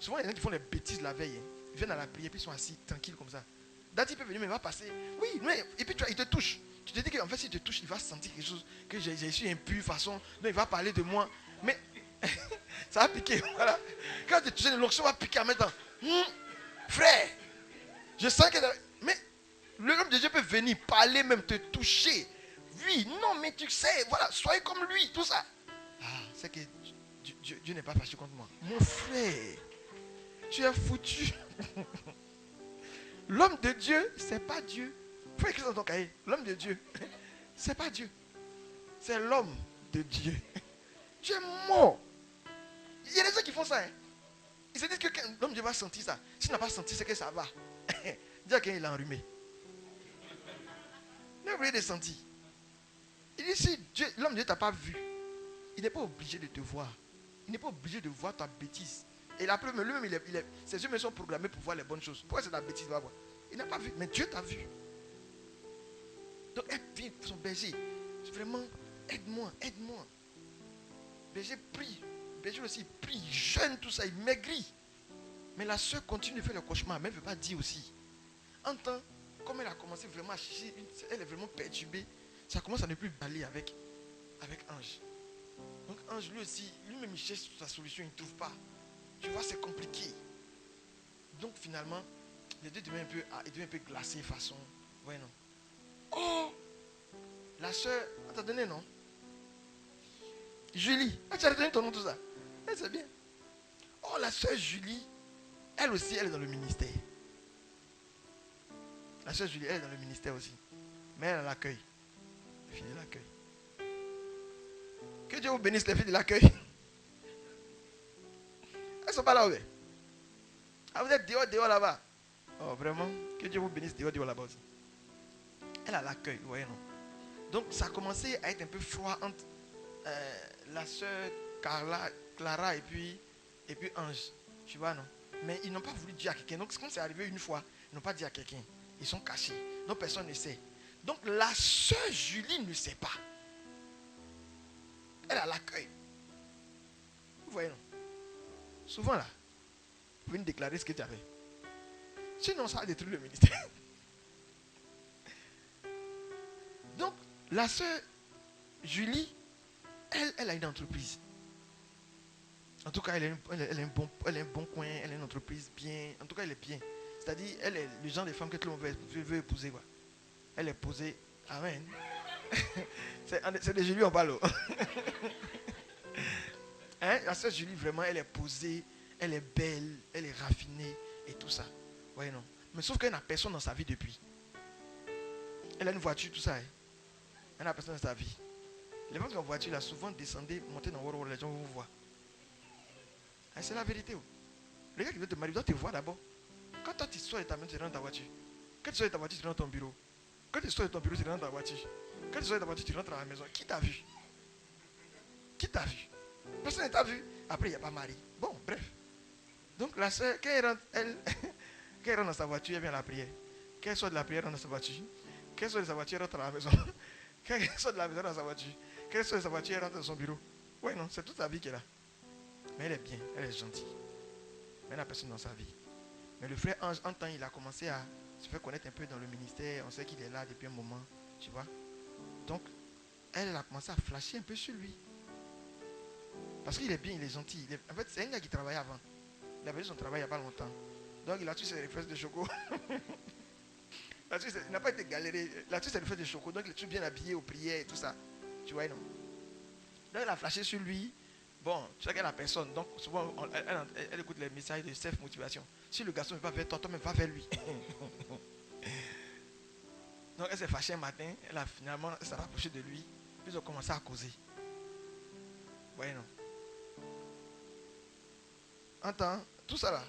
souvent il y en a qui font les bêtises la veille. Ils viennent à la prière, puis ils sont assis, tranquilles comme ça. Daddy peut venir, mais il va passer. Oui, mais, et puis il te touche. Tu te dis qu'en fait, s'il te touche, il va sentir quelque chose, que je suis impur, façon, donc il va parler de moi. Mais ça va piquer, voilà. Quand tu touches, l'onction va piquer en même temps. Frère, je sens que... Mais l'homme de Dieu peut venir parler, même te toucher. Oui, non, mais tu sais, voilà, soyez comme lui, tout ça. Ah, c'est que Dieu n'est pas fâché contre moi. Mon frère, tu es foutu. L'homme de Dieu, c'est pas Dieu. Il faut écrire dans ton cahier. L'homme de Dieu, c'est pas Dieu. C'est l'homme de Dieu. Tu es mort. Il y a des gens qui font ça. Hein. Ils se disent que l'homme de Dieu va sentir ça. S'il n'a pas senti, c'est que ça va. Dis à quelqu'un, il a enrhumé. Il n'a pas oublié de sentir. Il dit si l'homme de Dieu ne t'a pas vu, il n'est pas obligé de te voir. Il n'est pas obligé de voir ta bêtise. Et la preuve, lui-même, ses yeux sont programmés pour voir les bonnes choses. Pourquoi c'est la bêtise qu'il va voir? Il n'a pas vu, mais Dieu t'a vu. Donc, elle vient son berger. Vraiment, aide-moi, aide-moi. Berger prie. Berger aussi prie, jeûne, tout ça, il maigrit. Mais la soeur continue de faire le cauchemar, mais elle ne veut pas dire aussi. En temps, comme elle a commencé vraiment à chercher, elle est vraiment perturbée, ça commence à ne plus aller avec Ange. Donc Ange, lui aussi, lui-même, il cherche sa solution, il ne trouve pas. Tu vois, c'est compliqué. Donc finalement, les deux deviennent un peu glacés façon. Ouais, non. Oh! La soeur, on t'a donné non? Julie. Ah, tu as donné ton nom, tout ça. Eh, c'est bien. Oh, la soeur Julie, elle aussi, elle est dans le ministère. La soeur Julie, elle est dans le ministère aussi. Mais elle a l'accueil. Les filles de l'accueil. Que Dieu vous bénisse, les filles de l'accueil. Elles ne sont pas là, ouais. Ah, vous êtes dehors là-bas. Oh, vraiment. Que Dieu vous bénisse dehors là-bas aussi. Elle a l'accueil, vous voyez, non? Donc, ça a commencé à être un peu froid entre la soeur Clara et puis Ange. Tu vois, non? Mais ils n'ont pas voulu dire à quelqu'un. Donc, quand c'est arrivé une fois, ils n'ont pas dit à quelqu'un. Ils sont cachés. Donc, personne ne sait. Donc, la soeur Julie ne sait pas. Elle a l'accueil. Vous voyez, non? Souvent, là, vous venez déclarer ce que tu avais. Sinon, ça a détruit le ministère. Donc, la soeur Julie, elle a une entreprise. En tout cas, elle a un bon coin, elle a une entreprise bien. En tout cas, elle est bien. C'est-à-dire, elle est le genre de femme que tout le monde veut épouser. Quoi. Elle est posée. Amen. C'est de Julie, on parle. Hein? La soeur Julie, vraiment, elle est posée, elle est belle, elle est raffinée et tout ça. Ouais, non. Mais sauf qu'elle n'a personne dans sa vie depuis. Elle a une voiture, tout ça. Hein? Elle n'a personne dans sa vie. Les gens qui ont une voiture, là, souvent descendez, montez dans les gens vous voient. C'est la vérité. Le gars qui veut te marier doit te voir d'abord. Quand toi tu sors de ta maison, tu rentres dans ta voiture. Quand tu sors de ta voiture, tu rentres dans ton bureau. Quand tu sors de ton bureau, tu rentres dans ta voiture. Quand tu sors de ta voiture, tu rentres à la maison. Qui t'a vu? Qui t'a vu? Personne ne t'a vu. Après, il n'y a pas mari. Bon, bref. Donc la soeur, quand elle rentre, quand elle rentre dans sa voiture, elle vient à la prière. Quand elle sort de la prière, elle rentre dans sa voiture. Quand elle sort de sa voiture, elle rentre à la maison. Quand elle sort de la maison dans sa voiture. Quand elle sort de sa voiture, elle rentre dans son bureau. Ouais, non, c'est toute sa vie qu'elle a. Mais elle est bien, elle est gentille. Mais elle n'a personne dans sa vie. Mais le frère Ange, en temps, il a commencé à se faire connaître un peu dans le ministère. On sait qu'il est là depuis un moment. Tu vois. Donc, elle a commencé à flasher un peu sur lui. Parce qu'il est bien, il est gentil. En fait, c'est un gars qui travaillait avant. Il a perdu son travail il n'y a pas longtemps. Donc, il a tué ses fesses de choco. Il n'a pas été galéré. Il a tué ses fesses de choco. Donc, il est tout bien habillé aux prières et tout ça. Tu vois, non? Donc, il a flashé sur lui. Bon, tu sais qu'elle a personne. Donc, souvent, elle écoute les messages de self-motivation. Si le garçon ne va pas vers toi, toi-même va vers lui. Donc, elle s'est fâchée un matin. Elle a finalement s'est rapprochée de lui. Puis, ils ont commencé à causer. Ouais, non? Entends, tout ça là,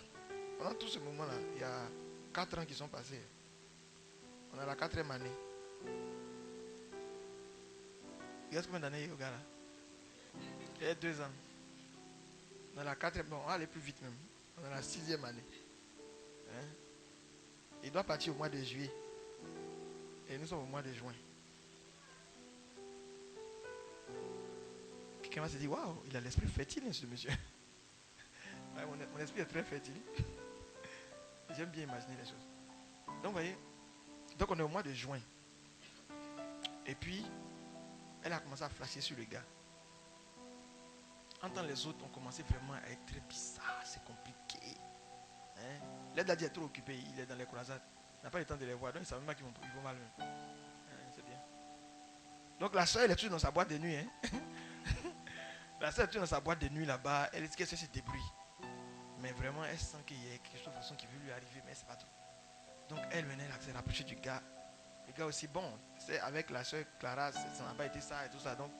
pendant tout ce moment là, il y a 4 ans qui sont passés. On a la 4e année. Il reste combien d'années au gars là? Il y a 2 ans. On a la 4e, bon, on va aller plus vite même. On a la 6e année. Hein? Il doit partir au mois de juillet. Et nous sommes au mois de juin. Quelqu'un va se dire, waouh, il a l'esprit fertile, hein, ce monsieur. Ouais, mon esprit est très fertile. J'aime bien imaginer les choses. Donc, vous voyez, donc on est au mois de juin. Et puis, elle a commencé à flasher sur le gars. En temps, les autres ont commencé vraiment à être très bizarres, c'est compliqué. Hein? L'aide est trop occupé, il est dans les croisades. Il n'a pas le temps de les voir, donc il ne savent même pas qu'ils vont mal. Hein, c'est bien. Donc la soeur, elle est toujours dans sa boîte de nuit. Hein? La soeur est toujours dans sa boîte de nuit là-bas, elle dit qu'elle se débrouille. Mais vraiment, elle sent qu'il y a quelque chose de façon qui veut lui arriver, mais elle ne sait pas trop. Donc elle venait, elle s'est rapprochée du gars. Le gars aussi, bon, c'est avec la soeur Clara, ça n'a pas été ça et tout ça, donc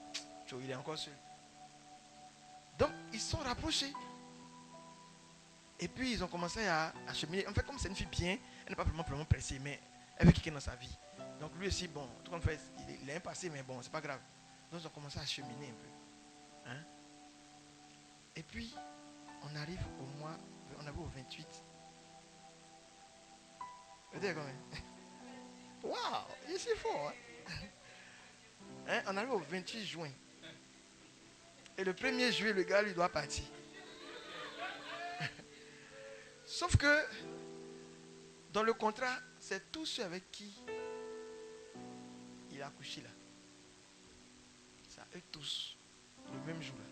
il est encore seul. Donc ils sont rapprochés. Et puis ils ont commencé à cheminer. En fait, comme c'est une fille bien, elle n'est pas vraiment pressée, mais elle veut quelqu'un dans sa vie. Donc lui aussi, bon, tout compte fait, il est un passé, mais bon, c'est pas grave. Donc ils ont commencé à cheminer un peu. Hein? Et puis, on arrive on arrive au 28. Vous savez combien? Waouh, il est fort. Hein? On arrive au 28 juin. Et le 1er juillet, le gars, lui doit partir. Sauf que, dans le contrat, c'est tous ceux avec qui il a couché là. Ça, eux tous, le même jour là,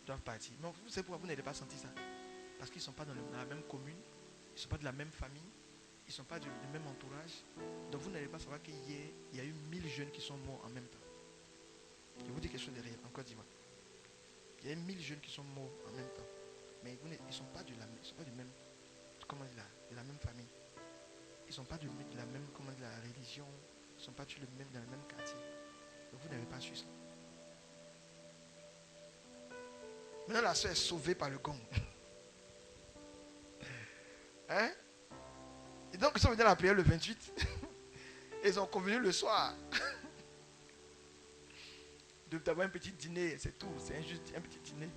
doivent partir. Mais vous savez pourquoi vous n'avez pas senti ça? Parce qu'ils ne sont pas dans la même commune, ils ne sont pas de la même famille, ils ne sont pas du même entourage. Donc vous n'allez pas savoir qu'hier, il y a eu 1000 jeunes qui sont morts en même temps. Je vous dis quelque chose de réel, en Côte d'Ivoire. Il y a 1000 jeunes qui sont morts en même temps. Mais ils ne sont pas du même, comment dire, de la même famille. Ils ne sont pas de la même, comment dire, la religion. Ils ne sont pas tous dans le même quartier. Donc vous n'avez pas su ça. Maintenant la soeur est sauvée par le gong. Hein? Et donc ils sont venus à la prière le 28. Et ils ont convenu le soir d'avoir un petit dîner, c'est tout. C'est juste un petit dîner.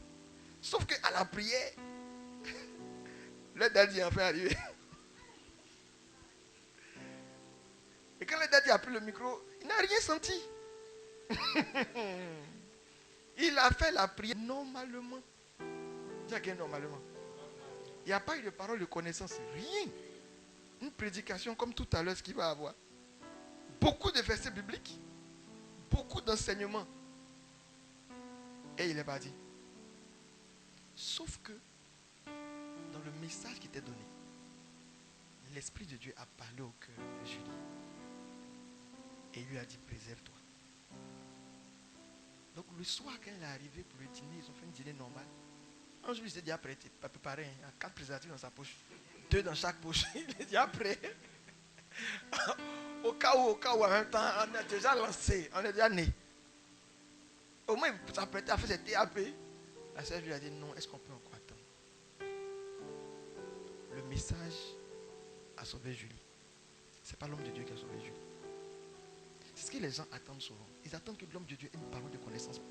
Sauf qu'à la prière, le daddy est enfin arrivé. Et quand le daddy a pris le micro, il n'a rien senti. Il a fait la prière normalement. Dis-à normalement. Il n'y a pas eu de parole de connaissance, rien. Une prédication comme tout à l'heure, ce qu'il va avoir. Beaucoup de versets bibliques, beaucoup d'enseignements. Et il est parti. Sauf que, dans le message qui était donné, l'Esprit de Dieu a parlé au cœur de Julie. Et il lui a dit, préserve-toi. Donc le soir, quand il est arrivé pour le dîner, ils ont fait un dîner normal. Un jour, il s'est dit après, tu es préparé, il y a 4 préservatifs dans sa poche. 2 dans chaque poche. Il est dit après. Au cas où, en même temps, on est déjà lancé, on est déjà né. Au moins, il s'apprêtait à faire ses TAP. La sœur lui a dit non, est-ce qu'on peut encore attendre? Le message a sauvé Julie. Ce n'est pas l'homme de Dieu qui a sauvé Julie. C'est ce que les gens attendent souvent. Ils attendent que l'homme de Dieu ait une parole de connaissance.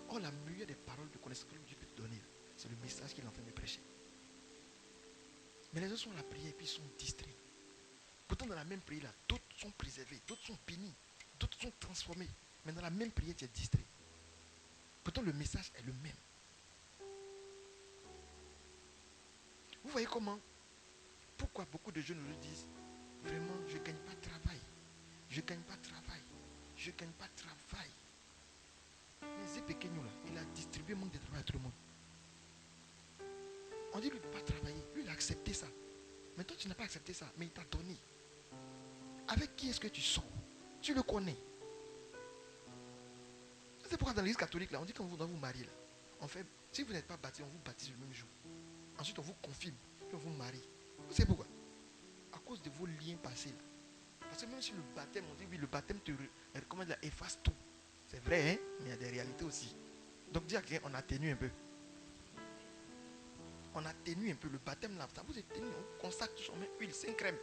Or, la meilleure des paroles de connaissance que Dieu peut te donner, c'est le message qu'il est en train de prêcher. Mais les gens sont à la prière et puis ils sont distraits. Pourtant, dans la même prière, là, d'autres sont préservés, d'autres sont bénis, d'autres sont transformés. Mais dans la même prière, tu es distrait. Pourtant, le message est le même. Vous voyez comment? Pourquoi beaucoup de jeunes nous disent, vraiment, je ne gagne pas de travail. Je ne gagne pas de travail. Je ne gagne pas de travail. Mais c'est pequeño là, il a distribué manque de travail à tout le monde. On dit lui ne peut pas travailler. Lui, il a accepté ça. Mais toi, tu n'as pas accepté ça. Mais il t'a donné. Avec qui est-ce que tu sors? Tu le connais. C'est pourquoi dans l'église catholique, là, on dit quand vous doit vous marier, là, on fait, si vous n'êtes pas baptisé, on vous baptise le même jour. Ensuite, on vous confirme, puis on vous marie. Vous savez pourquoi? À cause de vos liens passés, là. Parce que même si le baptême, on dit, oui, le baptême te recommande, là, efface tout. C'est vrai, hein? Mais il y a des réalités aussi. Donc, dire qu'on atténue un peu. On atténue un peu le baptême, là. Ça vous atténue, on consacre tout, on met huile, c'est une crème.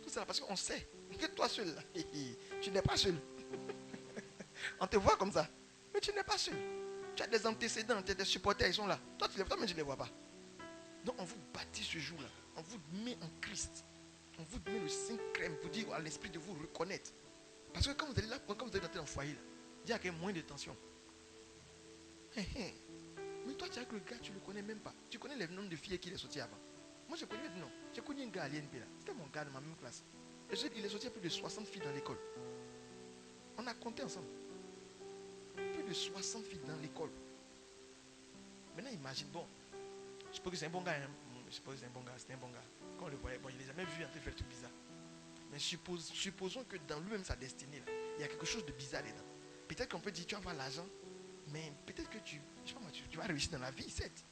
Tout ça, parce qu'on sait que toi seul, là, tu n'es pas seul. On te voit comme ça. Mais tu n'es pas seul. Tu as des antécédents, tu as des supporters, ils sont là. Toi, mais tu ne les vois pas. Donc, on vous baptise ce jour-là. On vous met en Christ. On vous met le Saint crème pour dire à l'esprit de vous reconnaître. Parce que quand vous allez là, quand vous allez entrer dans le foyer, là, il y a moins de tension. Mais toi, tu as que le gars, tu ne le connais même pas. Tu connais les noms de filles qui est sorti avant. Moi, je connais non. J'ai connu un gars à l'INP là. C'était mon gars de ma même classe. Et il est sorti à plus de 60 filles dans l'école. On a compté ensemble. Plus de 60 filles dans l'école. Maintenant, imagine, bon, je suppose que c'est un bon gars. Hein? Je suppose que c'est un bon gars, c'était un bon gars. Quand on le voyait, bon, il n'a jamais vu en train de faire tout bizarre. Mais supposons que dans lui-même, sa destinée, là, il y a quelque chose de bizarre dedans. Peut-être qu'on peut dire, tu vas avoir l'argent, mais peut-être que tu vas réussir dans la vie, certes.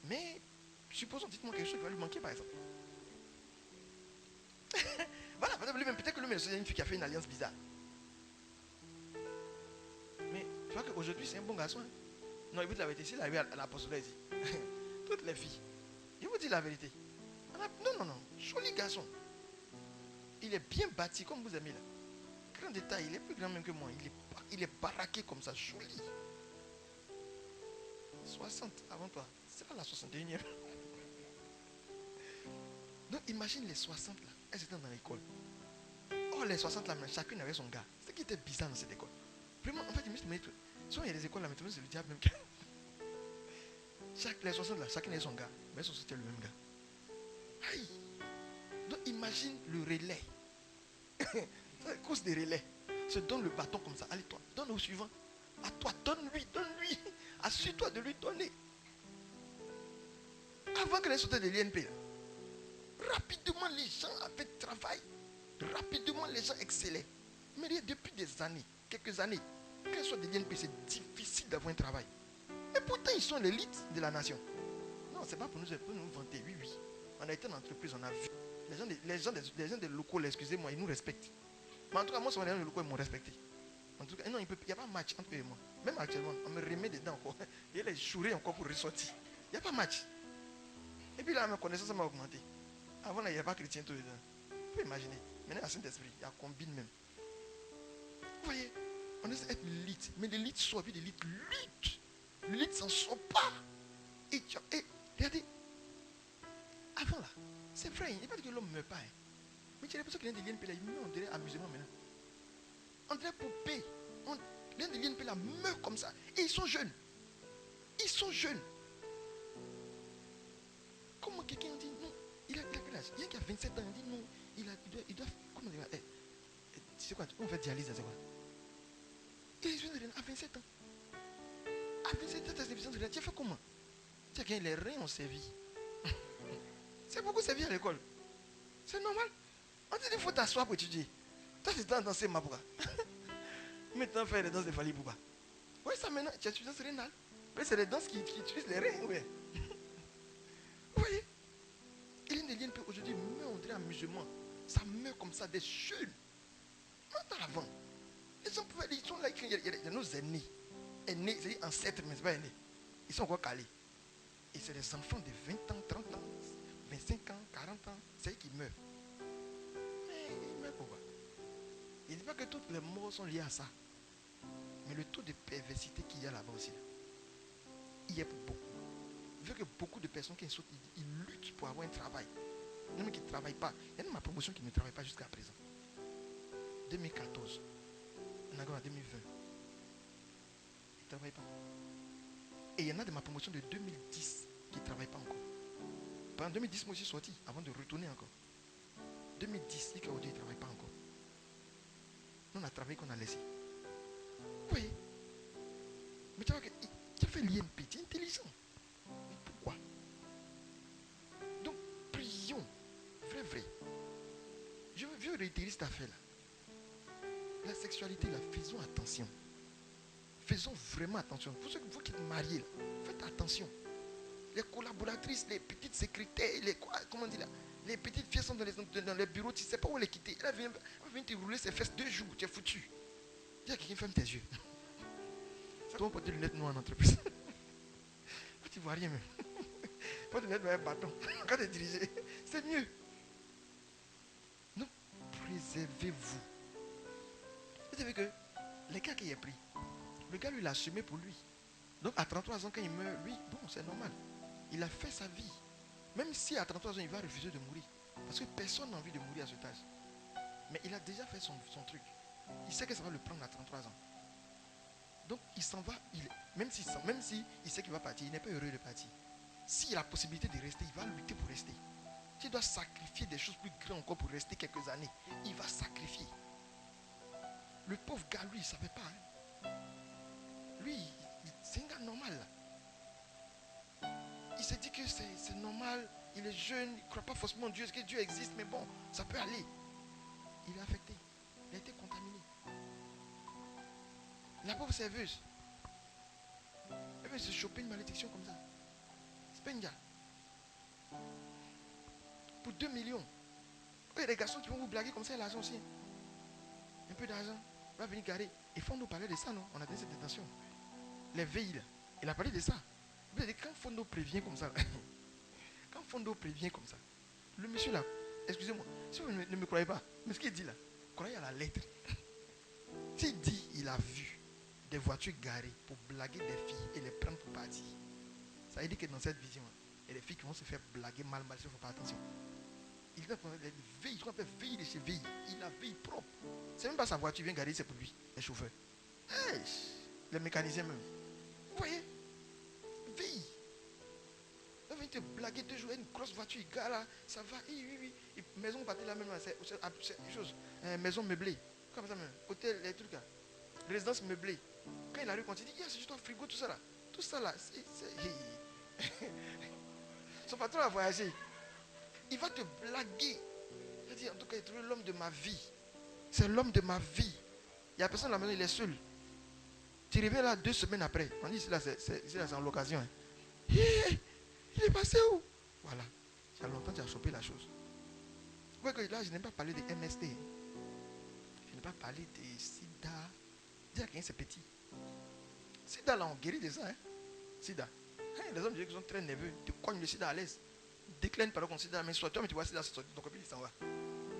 Mais, supposons, dites-moi quelque chose qui va lui manquer, par exemple. Voilà, peut-être que lui-même, c'est une fille qui a fait une alliance bizarre. Mais, tu vois qu'aujourd'hui, c'est un bon garçon. Hein? Non, il vous dit la vérité. S'il arrive à l'apostolat ici, toutes les filles, il vous dit la vérité. Non, joli garçon. Il est bien bâti, comme vous aimez là. Grand détail, il est plus grand même que moi. Il est baraqué comme ça, joli. 60 avant toi. C'est pas la 61e. Donc imagine les 60 là. Elles étaient dans l'école. Oh, les 60 là, chacune avait son gars. C'est qui était bizarre dans cette école. Vraiment, en fait, soit il y a des écoles là, mais c'est le diable même. Les 60 là, chacun avait son gars. Mais c'était le même gars. Aïe. Donc imagine le relais. C'est la course des relais. Se donne le bâton comme ça. Allez, toi, donne au suivant. À toi, donne-lui. Assure-toi de lui donner. Avant que les sortaient de l'INP, rapidement les gens avaient travail. Rapidement les gens excellaient. Mais depuis des années, quelques années, qu'ils soient de l'INP, c'est difficile d'avoir un travail. Et pourtant, ils sont l'élite de la nation. Non, c'est pas pour nous vanter. Oui. On a été en entreprise, on a vu. Les gens des locaux, excusez-moi, ils nous respectent. Mais en tout cas, moi, les gens des locaux, ils m'ont respecté. En tout cas, non, il n'y a pas de match entre eux et moi. Même actuellement, on me remet dedans encore. Et les chourés encore pour ressortir. Il n'y a pas de match. Et puis là, ma connaissance m'a augmenté. Avant, là, il n'y avait pas chrétien tout dedans. Vous pouvez imaginer. Maintenant, il y a Saint-Esprit. Il y a combine même. Vous voyez, on essaie d'être l'élite. Mais l'élite sort, puis l'élite lutte. L'élite s'en sort pas. Et regardez, avant là, c'est vrai, il n'est pas dit que l'homme ne meurt pas. Hein. Mais tu as l'impression qu'il y a des liens, il meurt, on dirait amusement maintenant. On dirait poupée. L'un des liens là meurt comme ça. Et ils sont jeunes. Comment quelqu'un dit non? Il a quel âge? Il y a qui a 27 ans, il dit non. Il doit comment dire? Tu sais quoi? On fait dialyse, c'est quoi? Il est jeune à 27 ans. À 27 ans, tu as fait comment? Tu as gagné les reins ont servi. C'est beaucoup servi à l'école. C'est normal. On dit qu'il faut t'asseoir pour étudier. Toi, tu es dans danser ma pourquoi? Maintenant, faire les danses de Fali Bouba. Oui, ça maintenant, tu as insuffisance rénale. Mais c'est les danses qui utilisent les reins, oui. Vous voyez? Il y a des liens aujourd'hui, meurt, on dirait amusement. Ça meurt comme ça, des jeunes. Maintenant, avant, les gens pouvaient dire, ils sont là, il y a nos aînés. Aînés, c'est-à-dire ancêtres, mais ce n'est pas aînés. Ils sont encore calés. Et c'est des enfants de 20 ans, 30 ans, 25 ans, 40 ans. C'est eux qui meurent. Mais pourquoi? Il ne dit pas que toutes les morts sont liées à ça. Mais le taux de perversité qu'il y a là-bas aussi, il y a beaucoup. Vu que beaucoup de personnes qui sautent, ils luttent pour avoir un travail. Même qui ne travaillent pas. Il y a même ma promotion qui ne travaille pas jusqu'à présent. 2014. On a en 2020. Ils ne travaillent pas. Et il y en a de ma promotion de 2010 qui ne travaillent pas encore. En 2010, moi je suis sorti avant de retourner encore. 2010, ils ne travaillent pas encore. Nous, on a travaillé qu'on a laissé. Oui. Mais tu vois que tu as fait l'INP, tu es intelligent. Mais pourquoi? Donc, prions. Vrai. Je veux réitérer cette affaire-là. La sexualité, là, faisons attention. Faisons vraiment attention. Vous qui êtes mariés, là, faites attention. Les collaboratrices, les petites secrétaires, comment dire là, les petites filles sont dans les bureaux, tu ne sais pas où les quitter. Elle vient te rouler ses fesses 2 jours, tu es foutu. Dis à quelqu'un, ferme tes yeux. Ça doit porter des lunettes noires en entreprise. Tu ne vois rien même. Pas de lunettes noires, un bâton. Quand tu es dirigé, c'est mieux. Donc, préservez-vous. Vous savez que les cas qu'il a pris, le gars lui l'a assumé pour lui. Donc à 33 ans quand il meurt, lui, bon c'est normal. Il a fait sa vie. Même si à 33 ans il va refuser de mourir. Parce que personne n'a envie de mourir à cet âge. Mais il a déjà fait son truc. Il sait que ça va le prendre à 33 ans. Donc il s'en va, même si il sait qu'il va partir, il n'est pas heureux de partir. S'il a la possibilité de rester, il va lutter pour rester. S'il doit sacrifier des choses plus grandes encore pour rester quelques années, il va sacrifier. Le pauvre gars, lui, il ne savait pas. Hein. Lui, c'est un gars normal. Il s'est dit que c'est normal. Il est jeune, il ne croit pas forcément en Dieu. Est-ce que Dieu existe? Mais bon, ça peut aller. Il est affecté. Il a été contaminé. La pauvre serveuse, elle veut se choper une malédiction comme ça. C'est pas un gars. Pour 2 millions. Il y a des garçons qui vont vous blaguer comme ça, l'argent aussi. Un peu d'argent. Il va venir garer. Il faut nous parler de ça, non? On a donné cette intention. Les veilles, là. Il a parlé de ça. Vous avez dit, quand Fondo prévient comme ça, quand Fondo prévient comme ça, le monsieur là, excusez-moi, si vous ne me croyez pas, mais ce qu'il dit là, croyez à la lettre. S'il dit, il a vu des voitures garées pour blaguer des filles et les prendre pour partir. Ça veut dire que dans cette vision, il y a des filles qui vont se faire blaguer mal, si il ne faut pas attention. Il a veille, ce qu'on appelle veille de chez veille. Il a veille propre. C'est même pas sa voiture, vient garer, c'est pour lui, les chauffeurs. Hey, les mécaniciens même. Vous voyez? Veille. Il vient te blaguer 2 jours, une grosse voiture, il gare là, ça va, oui. Et maison bâtie là même, c'est une chose. Maison meublée. Comme ça même. Hôtel, les trucs là. Résidence meublée. Quand il arrive, quand il dit, c'est juste un frigo, tout ça là. Tout ça là, son patron a voyagé. Il va te blaguer. Il va dire, en tout cas, il a trouvé l'homme de ma vie. C'est l'homme de ma vie. Il n'y a personne à la maison, il est seul. Tu reviens là 2 semaines après. On dit, c'est en location. Hein. Il est passé où? Voilà. Il y a longtemps, tu as chopé la chose. Vous voyez que là, je n'ai pas parlé de MST. Je n'ai pas parlé de sida. Dis à quelqu'un, c'est petit. Sida, là, on guérit de ça. Hein? Sida. Hein, les hommes qui sont très nerveux, tu cognes le sida à l'aise. Décline par contre sida, mais soit toi, mais tu vois sida, c'est ton copine, il s'en va.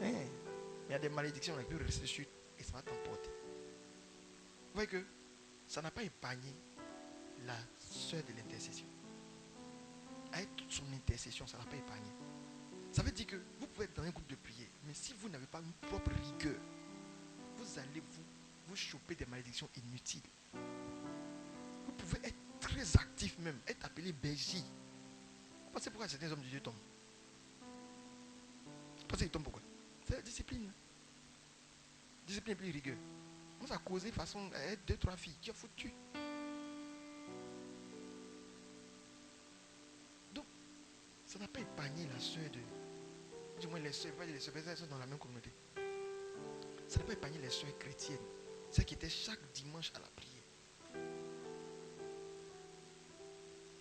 Hein? Il y a des malédictions, on peut rester dessus et ça va t'emporter. Vous voyez que ça n'a pas épargné la soeur de l'intercession. Avec toute son intercession, ça n'a pas épargné. Ça veut dire que vous pouvez être dans un groupe de prière, mais si vous n'avez pas une propre rigueur, vous allez vous choper des malédictions inutiles. Vous pouvez être très actif même, être appelé berger. Vous pensez pourquoi certains hommes de Dieu tombent? Vous pensez qu'ils tombent pourquoi? C'est la discipline. Discipline plus rigueur. On a causé de façon à être 2-3 filles. Tu as foutu. Donc, ça n'a pas épargné la soeur de... Du moins les soeurs, elles sont dans la même communauté. Ça n'a pas épargné les soeurs chrétiennes. Celles qui étaient chaque dimanche à la prière.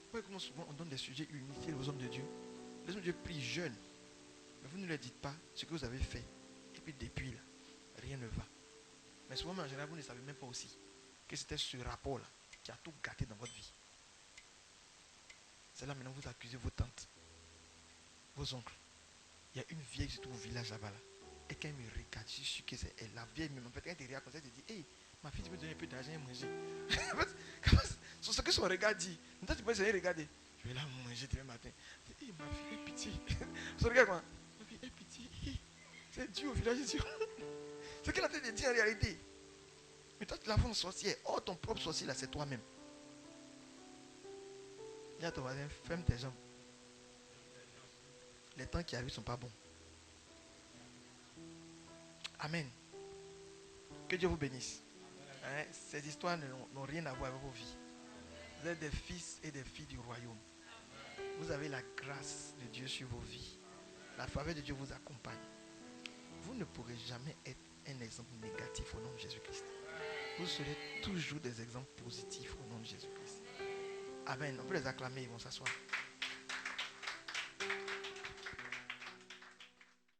Vous voyez comment souvent on donne des sujets inutiles aux hommes de Dieu. Les hommes de Dieu prient jeunes. Mais vous ne leur dites pas ce que vous avez fait. Et puis depuis là, rien ne va. Mais souvent, en général, vous ne savez même pas aussi que c'était ce rapport-là qui a tout gâté dans votre vie. C'est là maintenant vous accusez vos tantes, vos oncles. Il y a une vieille surtout au village là-bas. Là. Et quand elle me regarde, je suis sûr que c'est elle, la vieille même. En fait, quand elle te regarde comme ça, elle te dit, hey, ma fille, tu peux donner un peu d'argent et manger. C'est ce que son regard dit. Maintenant, tu peux essayer de regarder. Je vais là manger demain matin. Hey, ma fille, aie pitié. Son regard quoi? Ma fille, aie pitié. C'est Dieu au village ici. C'est ce qu'elle a en train de dire en réalité. Mais toi, tu la vois une sorcière. Oh, ton propre sorcier là, c'est toi-même. Dis à ton voisin, ferme tes jambes. Les temps qui arrivent ne sont pas bons. Amen. Que Dieu vous bénisse. Hein, ces histoires n'ont rien à voir avec vos vies. Vous êtes des fils et des filles du royaume. Vous avez la grâce de Dieu sur vos vies. La faveur de Dieu vous accompagne. Vous ne pourrez jamais être un exemple négatif au nom de Jésus-Christ. Vous serez toujours des exemples positifs au nom de Jésus-Christ. Amen. On peut les acclamer, ils vont s'asseoir.